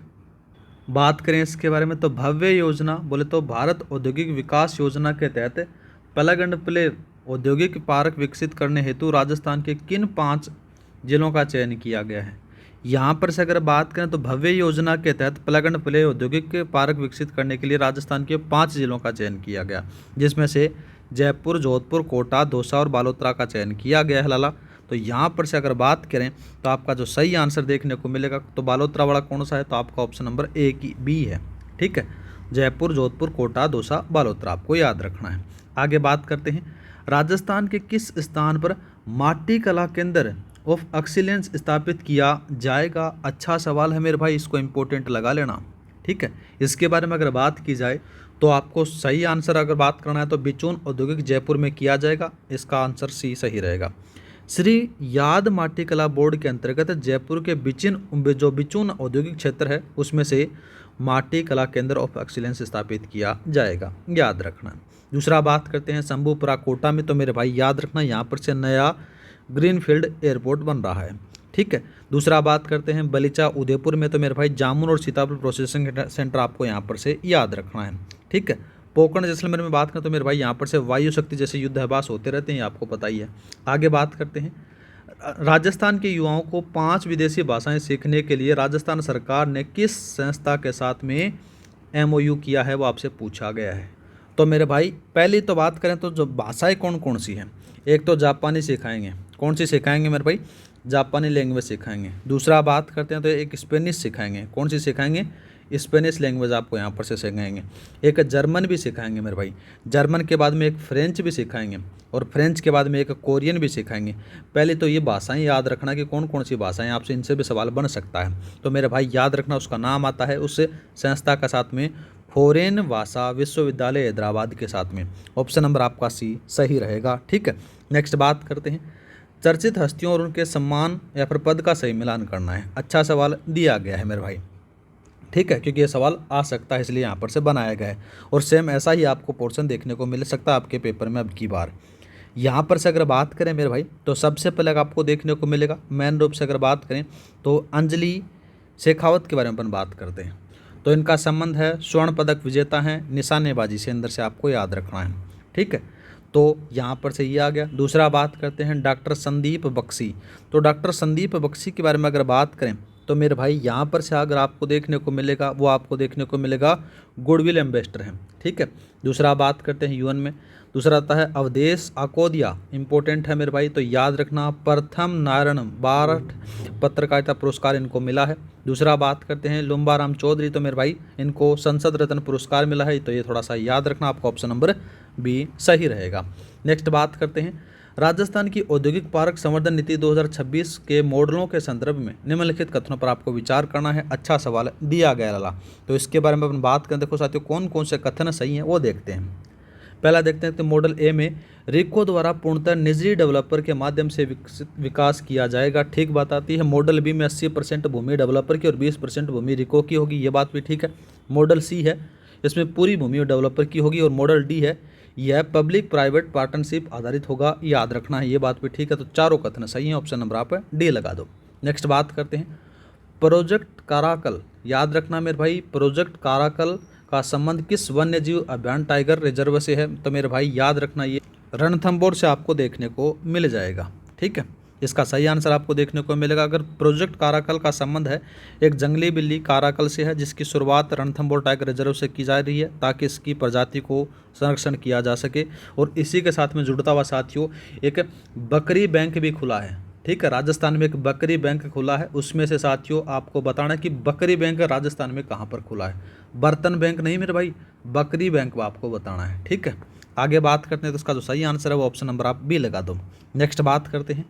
बात करें इसके बारे में तो भव्य योजना बोले तो भारत औद्योगिक विकास योजना के तहत प्लग एंड प्ले औद्योगिक पार्क विकसित करने हेतु राजस्थान के किन 5 जिलों का चयन किया गया है। यहाँ पर से अगर बात करें तो भव्य योजना के तहत प्लग एंड प्ले औद्योगिक पार्क विकसित करने के लिए राजस्थान के 5 जिलों का चयन किया गया, जिसमें से जयपुर, जोधपुर, कोटा, दौसा और बालोतरा का चयन किया गया है लाला। तो यहाँ पर से अगर बात करें तो आपका जो सही आंसर देखने को मिलेगा तो बालोतरा वाला कौन सा है, तो आपका ऑप्शन नंबर ए की बी है। ठीक है, जयपुर, जोधपुर, कोटा, दौसा, बालोतरा आपको याद रखना है। आगे बात करते हैं राजस्थान के किस स्थान पर माटी कला केंद्र ऑफ एक्सीलेंस स्थापित किया जाएगा। अच्छा सवाल है मेरे भाई, इसको इंपॉर्टेंट लगा लेना। ठीक है, इसके बारे में अगर बात की जाए तो आपको सही आंसर अगर बात करना है तो बिचून औद्योगिक जयपुर में किया जाएगा। इसका आंसर सी सही रहेगा। श्री याद माटी कला बोर्ड के अंतर्गत जयपुर के बिचून औद्योगिक क्षेत्र है उसमें से माटी कला केंद्र ऑफ एक्सीलेंस स्थापित किया जाएगा, याद रखना। दूसरा बात करते हैं शंभूपुरा कोटा में, तो मेरे भाई याद रखना यहाँ पर से नया ग्रीनफील्ड एयरपोर्ट बन रहा है। ठीक है, दूसरा बात करते हैं बलीचा उदयपुर में, तो मेरे भाई जामुन और सीताफल प्रोसेसिंग सेंटर आपको यहाँ पर से याद रखना है। ठीक है, पोखरण जैसलमेर में बात करें तो मेरे भाई यहाँ पर से वायु शक्ति जैसे युद्धाभ्यास होते रहते हैं, आपको पता ही है। आगे बात करते हैं राजस्थान के युवाओं को 5 विदेशी भाषाएं सीखने के लिए राजस्थान सरकार ने किस संस्था के साथ में MOU किया है, वो आपसे पूछा गया है। तो मेरे भाई पहली तो बात करें तो जो भाषाएं कौन कौन सी हैं, एक तो जापानी सिखाएंगे। कौन सी सिखाएंगे मेरे भाई, जापानी लैंग्वेज सिखाएंगे। दूसरा बात करते हैं तो एक स्पेनिश सिखाएंगे। कौन सी सिखाएंगे, स्पेनिश लैंग्वेज आपको यहाँ पर से सिखाएंगे। एक जर्मन भी सिखाएंगे मेरे भाई, जर्मन के बाद में एक फ्रेंच भी सिखाएंगे और फ्रेंच के बाद में एक कोरियन भी सिखाएंगे। पहले तो ये भाषाएं याद रखना कि कौन कौन सी भाषाएं, आपसे इनसे भी सवाल बन सकता है। तो मेरे भाई याद रखना उसका नाम आता है उस संस्था का साथ में फोरेन भाषा विश्वविद्यालय हैदराबाद के साथ में। ऑप्शन नंबर आपका सी सही रहेगा। ठीक है, नेक्स्ट बात करते हैं चर्चित हस्तियों और उनके सम्मान या फिर पद का सही मिलान करना है। अच्छा सवाल दिया गया है मेरे भाई। ठीक है, क्योंकि ये सवाल आ सकता है इसलिए यहाँ पर से बनाया गया है और सेम ऐसा ही आपको पोर्शन देखने को मिल सकता है आपके पेपर में अब की बार। यहाँ पर से अगर बात करें मेरे भाई तो सबसे पहले आपको देखने को मिलेगा मेन रूप से अगर बात करें तो अंजलि शेखावत के बारे में अपन बात करते हैं। तो इनका संबंध है स्वर्ण पदक विजेता हैं निशानेबाजी से, अंदर से आपको याद रखना है। ठीक है, तो यहाँ पर से ये आ गया। दूसरा बात करते हैं डॉक्टर संदीप बख्शी। तो डॉक्टर संदीप बख्शी के बारे में अगर बात करें तो मेरे भाई यहाँ पर से अगर आपको देखने को मिलेगा वो आपको देखने को मिलेगा गुडविल एम्बेसडर हैं, ठीक है। दूसरा बात करते हैं यूएन में, दूसरा आता है अवधेश अकोदिया, इंपॉर्टेंट है मेरे भाई, तो याद रखना प्रथम नारायण भारत पत्रकारिता पुरस्कार इनको मिला है। दूसरा बात करते हैं लुम्बाराम चौधरी, तो मेरे भाई इनको संसद रत्न पुरस्कार मिला है, तो ये थोड़ा सा याद रखना, आपका ऑप्शन नंबर बी सही रहेगा। नेक्स्ट बात करते हैं राजस्थान की औद्योगिक पार्क संवर्धन नीति 2026 के मॉडलों के संदर्भ में निम्नलिखित कथनों पर आपको विचार करना है। अच्छा सवाल दिया गया लाला, तो इसके बारे में अपन बात करें। देखो साथियों कौन कौन से कथन सही हैं वो देखते हैं। पहला देखते हैं तो मॉडल ए में रिको द्वारा पूर्णतः निजी डेवलपर के माध्यम से विकास किया जाएगा, ठीक बात आती है। मॉडल बी में 80% भूमि डेवलपर की और 20% भूमि रिको की होगी, ये बात भी ठीक है। मॉडल सी है इसमें पूरी भूमि डेवलपर की होगी, और मॉडल डी है यह पब्लिक प्राइवेट पार्टनरशिप आधारित होगा, याद रखना है, ये बात भी ठीक है। तो चारों कथन सही हैं, ऑप्शन नंबर आप डी लगा दो। नेक्स्ट बात करते हैं प्रोजेक्ट काराकल, याद रखना मेरे भाई प्रोजेक्ट काराकल का संबंध किस वन्य जीव अभ्यारण्य टाइगर रिजर्व से है, तो मेरे भाई याद रखना ये रणथंभौर से आपको देखने को मिल जाएगा, ठीक है। इसका सही आंसर आपको देखने को मिलेगा। अगर प्रोजेक्ट काराकल का संबंध है एक जंगली बिल्ली काराकल से है, जिसकी शुरुआत रणथंभौर टाइगर रिजर्व से की जा रही है ताकि इसकी प्रजाति को संरक्षण किया जा सके। और इसी के साथ में जुड़ता हुआ साथियों एक बकरी बैंक भी खुला है, ठीक है। राजस्थान में एक बकरी बैंक खुला है, उसमें से साथियों आपको बताना है कि बकरी बैंक राजस्थान में कहाँ पर खुला है। बर्तन बैंक नहीं मेरे भाई, बकरी बैंक आपको बताना है, ठीक है। आगे बात करते हैं तो इसका जो सही आंसर है वो ऑप्शन नंबर आप बी लगा दो। नेक्स्ट बात करते हैं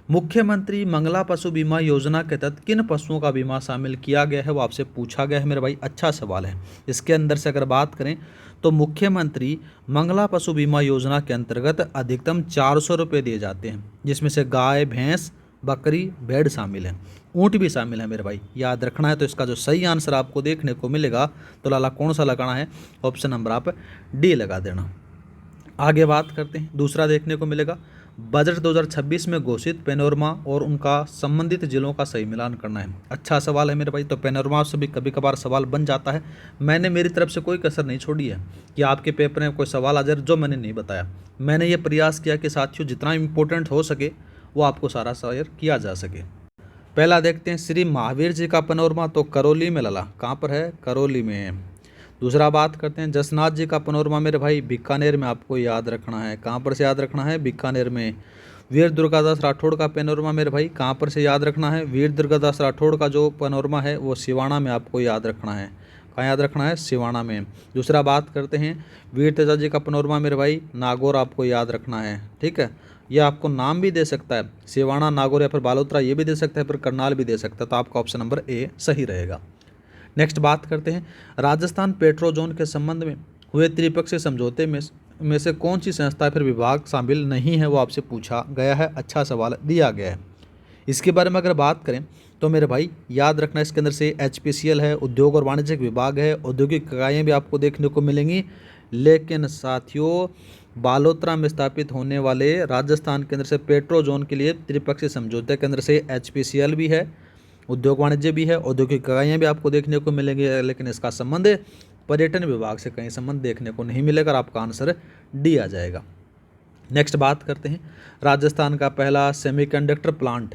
मुख्यमंत्री मंगला पशु बीमा योजना के तहत किन पशुओं का बीमा शामिल किया गया है, वो आपसे पूछा गया है मेरे भाई। अच्छा सवाल है। इसके अंदर से अगर बात करें तो मुख्यमंत्री मंगला पशु बीमा योजना के अंतर्गत अधिकतम 400 रुपये दिए जाते हैं, जिसमें से गाय, भैंस, बकरी, भेड़ शामिल है, ऊँट भी शामिल है मेरे भाई, याद रखना है। तो इसका जो सही आंसर आपको देखने को मिलेगा तो लाला कौन सा लगाना है, ऑप्शन नंबर आप डी लगा देना। आगे बात करते हैं दूसरा देखने को मिलेगा बजट 2026 में घोषित पैनोरमा और उनका संबंधित जिलों का सही मिलान करना है। अच्छा सवाल है मेरे भाई, तो पैनोरमा से भी कभी कभार सवाल बन जाता है। मैंने मेरी तरफ से कोई कसर नहीं छोड़ी है कि आपके पेपर में कोई सवाल आ जाए जो मैंने नहीं बताया। मैंने ये प्रयास किया कि साथियों जितना इम्पोर्टेंट हो सके वो आपको सारा शेयर किया जा सके। पहला देखते हैं श्री महावीर जी का पैनोरमा, तो करौली में लला, कहाँ पर है, करौली में। दूसरा बात करते हैं जसनाथ जी का पैनोरमा मेरे भाई बीकानेर में आपको याद रखना है, कहाँ पर से याद रखना है, बीकानेर में। वीर दुर्गादास राठौड़ का पैनोरमा मेरे भाई कहाँ पर से याद रखना है, वीर दुर्गादास राठौड़ का जो पैनोरमा है वो सिवाना में आपको याद रखना है, कहाँ याद रखना है, सिवाना में। दूसरा बात करते हैं वीर तेजा जी का पैनोरमा मेरे भाई नागौर आपको याद रखना है, ठीक है। ये आपको नाम भी दे सकता है, सिवाना, नागौर या फिर बालोतरा ये भी दे सकता है, फिर करनाल भी दे सकता है, तो आपका ऑप्शन नंबर ए सही रहेगा। नेक्स्ट बात करते हैं राजस्थान पेट्रोजोन के संबंध में हुए त्रिपक्षीय समझौते में से कौन सी संस्था फिर विभाग शामिल नहीं है, वो आपसे पूछा गया है। अच्छा सवाल दिया गया है। इसके बारे में अगर बात करें तो मेरे भाई याद रखना इसके अंदर से HPCL है, उद्योग और वाणिज्यिक विभाग है, औद्योगिक इकाइयाँ भी आपको देखने को मिलेंगी। लेकिन साथियों बालोतरा में स्थापित होने वाले राजस्थान के अंदर से पेट्रोजोन के लिए त्रिपक्षीय समझौते के अंदर से HPCL भी है, उद्योग वाणिज्य भी है, औद्योगिक इकाइयाँ भी आपको देखने को मिलेंगी। लेकिन इसका संबंध पर्यटन विभाग से कहीं संबंध देखने को नहीं मिलेगा, आपका आंसर डी आ जाएगा। नेक्स्ट बात करते हैं राजस्थान का पहला सेमीकंडक्टर प्लांट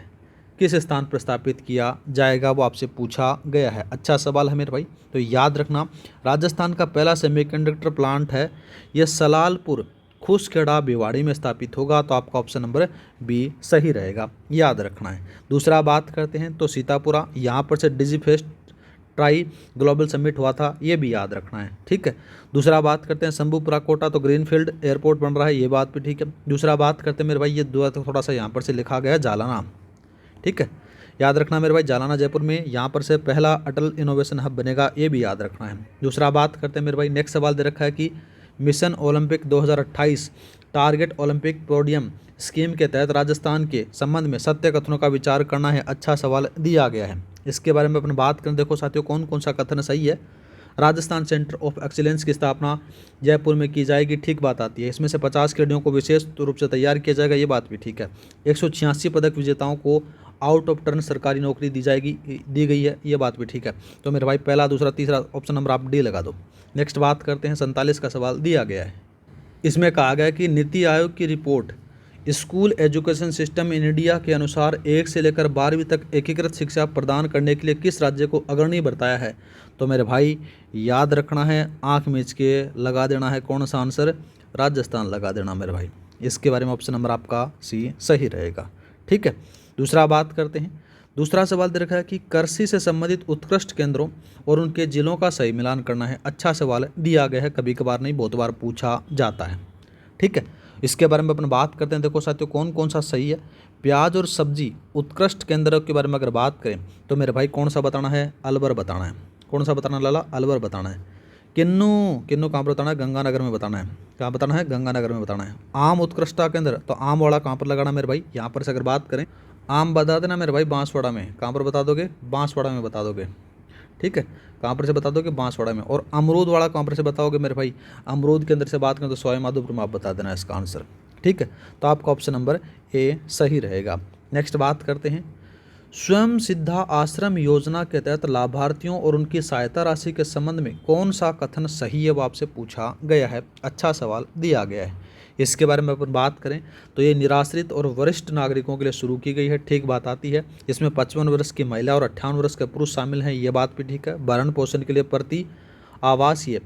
किस स्थान पर स्थापित किया जाएगा, वो आपसे पूछा गया है। अच्छा सवाल है मेरे भाई, तो याद रखना राजस्थान का पहला सेमीकंडक्टर प्लांट है ये सलालपुर खुसखेड़ा भिवाड़ी में स्थापित होगा, तो आपका ऑप्शन नंबर बी सही रहेगा, याद रखना है। दूसरा बात करते हैं तो सीतापुरा, यहाँ पर से डिजीफेस्ट ट्राई ग्लोबल समिट हुआ था, ये भी याद रखना है, ठीक है। दूसरा बात करते हैं शंभूपुरा कोटा, तो ग्रीनफील्ड एयरपोर्ट बन रहा है, ये बात भी ठीक है। दूसरा बात करते हैं मेरे भाई ये थोड़ा सा यहाँ पर से लिखा गया है जालाना, ठीक है, याद रखना मेरे भाई जालाना जयपुर में, यहाँ पर से पहला अटल इनोवेशन हब बनेगा, ये भी याद रखना है। दूसरा बात करते हैं मेरे भाई नेक्स्ट सवाल दे रखा है कि mission Olympic 2028 target Olympic podium scheme के तहत राजस्थान के संबंध में सत्य कथनों का विचार करना है। अच्छा सवाल दिया गया है। इसके बारे में अपन बात करें, देखो साथियों कौन कौन सा कथन सही है। राजस्थान सेंटर ऑफ एक्सीलेंस की स्थापना जयपुर में की जाएगी, ठीक बात आती है। इसमें से 50 खिलाड़ियों को विशेष रूप से तैयार किया जाएगा, ये बात भी ठीक है। 186 पदक विजेताओं को आउट ऑफ टर्न सरकारी नौकरी दी गई है, ये बात भी ठीक है। तो मेरे भाई पहला, दूसरा, तीसरा ऑप्शन नंबर आप डी लगा दो। नेक्स्ट बात करते हैं 47 का सवाल दिया गया है। इसमें कहा गया कि नीति आयोग की report school education system in India के अनुसार 1 से लेकर 12वीं तक एकीकृत शिक्षा प्रदान करने के लिए किस राज्य को अग्रणी बताया है? तो मेरे भाई याद रखना है, आंख मीच के लगा देना है, कौन सा आंसर? राजस्थान लगा देना मेरे भाई। इसके बारे में ऑप्शन नंबर आपका सी सही रहेगा। ठीक है, दूसरा बात करते हैं। दूसरा सवाल दे रखा है कि कृषि से संबंधित उत्कृष्ट केंद्रों और उनके जिलों का सही मिलान करना है। अच्छा सवाल दिया गया है, कभी कभार नहीं बहुत बार पूछा जाता है। ठीक है, इसके बारे में अपन बात करते हैं। देखो साथियों, कौन कौन सा सही है। प्याज और सब्जी उत्कृष्ट केंद्रों के बारे में अगर बात करें तो मेरे भाई कौन सा बताना है? अलवर बताना है। कौन सा बताना लाला? अलवर बताना है। किन्नू, किन्नू कहाँ पर बताना है? गंगानगर में बताना है। कहाँ बताना है? गंगानगर में बताना है। आम उत्कृष्टता केंद्र, तो आम वाला कहाँ पर लगाना मेरे भाई? यहाँ पर से अगर बात करें, आम बता देना मेरे भाई बांसवाड़ा में। कहाँ पर बता दोगे? बांसवाड़ा में बता दोगे। ठीक है, कहाँ पर से बता दोगे? बांसवाड़ा में। और अमरूद वाला कहाँ पर से बताओगे मेरे भाई? अमरूद के अंदर से बात करें तो सवाई माधोपुर में आप बता देना इसका आंसर। ठीक है, तो आपका ऑप्शन नंबर ए सही रहेगा। नेक्स्ट बात करते हैं। स्वयं सिद्धा आश्रम योजना के तहत लाभार्थियों और उनकी सहायता राशि के संबंध में कौन सा कथन सही है, वो आपसे पूछा गया है। अच्छा सवाल दिया गया है। इसके बारे में अपन बात करें तो ये निराश्रित और वरिष्ठ नागरिकों के लिए शुरू की गई है। ठीक बात आती है। इसमें 55 वर्ष की महिला और 58 वर्ष के पुरुष शामिल हैं, ये बात भी ठीक है। भरण पोषण के लिए प्रति आवासीय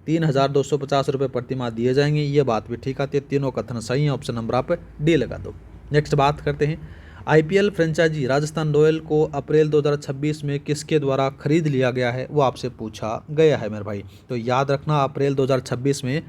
3,250 रुपये प्रति माह दिए जाएंगे, ये बात भी ठीक आती है। तीनों कथन सही है। ऑप्शन नंबर आप डी लगा दो। नेक्स्ट बात करते हैं। आईपीएल फ्रेंचाइजी राजस्थान रॉयल को अप्रैल 2026 में किसके द्वारा खरीद लिया गया है, वो आपसे पूछा गया है मेरे भाई। तो याद रखना, अप्रैल 2026 में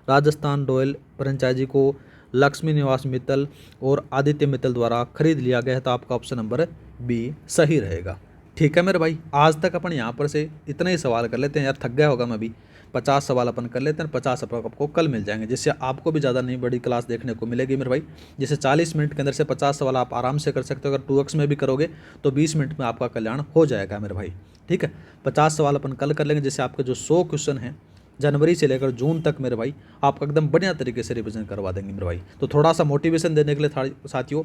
राजस्थान रॉयल फ्रेंचाइजी को लक्ष्मी निवास मित्तल और आदित्य मित्तल द्वारा खरीद लिया गया है। तो आपका ऑप्शन नंबर बी सही रहेगा। ठीक है मेरे भाई, आज तक अपन यहाँ पर से इतने ही सवाल कर लेते हैं। यार थक गया होगा मैं भी। 50 सवाल अपन कर लेते हैं, 50 आपको कल मिल जाएंगे, जिससे आपको भी ज़्यादा नहीं बड़ी क्लास देखने को मिलेगी मेरे भाई। जैसे 40 मिनट के अंदर से 50 सवाल आप आराम से कर सकते हो। अगर 2x में भी करोगे तो 20 मिनट में आपका कल्याण हो जाएगा मेरे भाई। ठीक है, 50 सवाल अपन कल कर लेंगे, जैसे आपके जो 100 क्वेश्चन हैं जनवरी से लेकर जून तक मेरे भाई आपको एकदम बढ़िया तरीके से रिवीजन करवा देंगे मेरे भाई। तो थोड़ा सा मोटिवेशन देने के लिए साथियों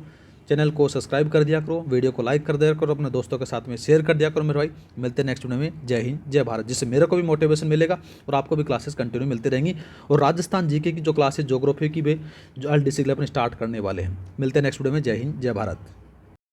चैनल को सब्सक्राइब कर दिया करो, वीडियो को लाइक कर दिया करो, अपने दोस्तों के साथ में शेयर कर दिया करो मेरे भाई। मिलते हैं नेक्स्ट वीडियो में। जय हिंद जय भारत, जिससे मेरे को भी मोटिवेशन मिलेगा और आपको भी क्लासेस कंटिन्यू मिलती रहेंगी। और राजस्थान जीके की जो क्लासेस ज्योग्राफी की भी जो LDC के लिए अपन स्टार्ट करने वाले हैं। मिलते हैं नेक्स्ट वीडियो में। जय हिंद जय भारत।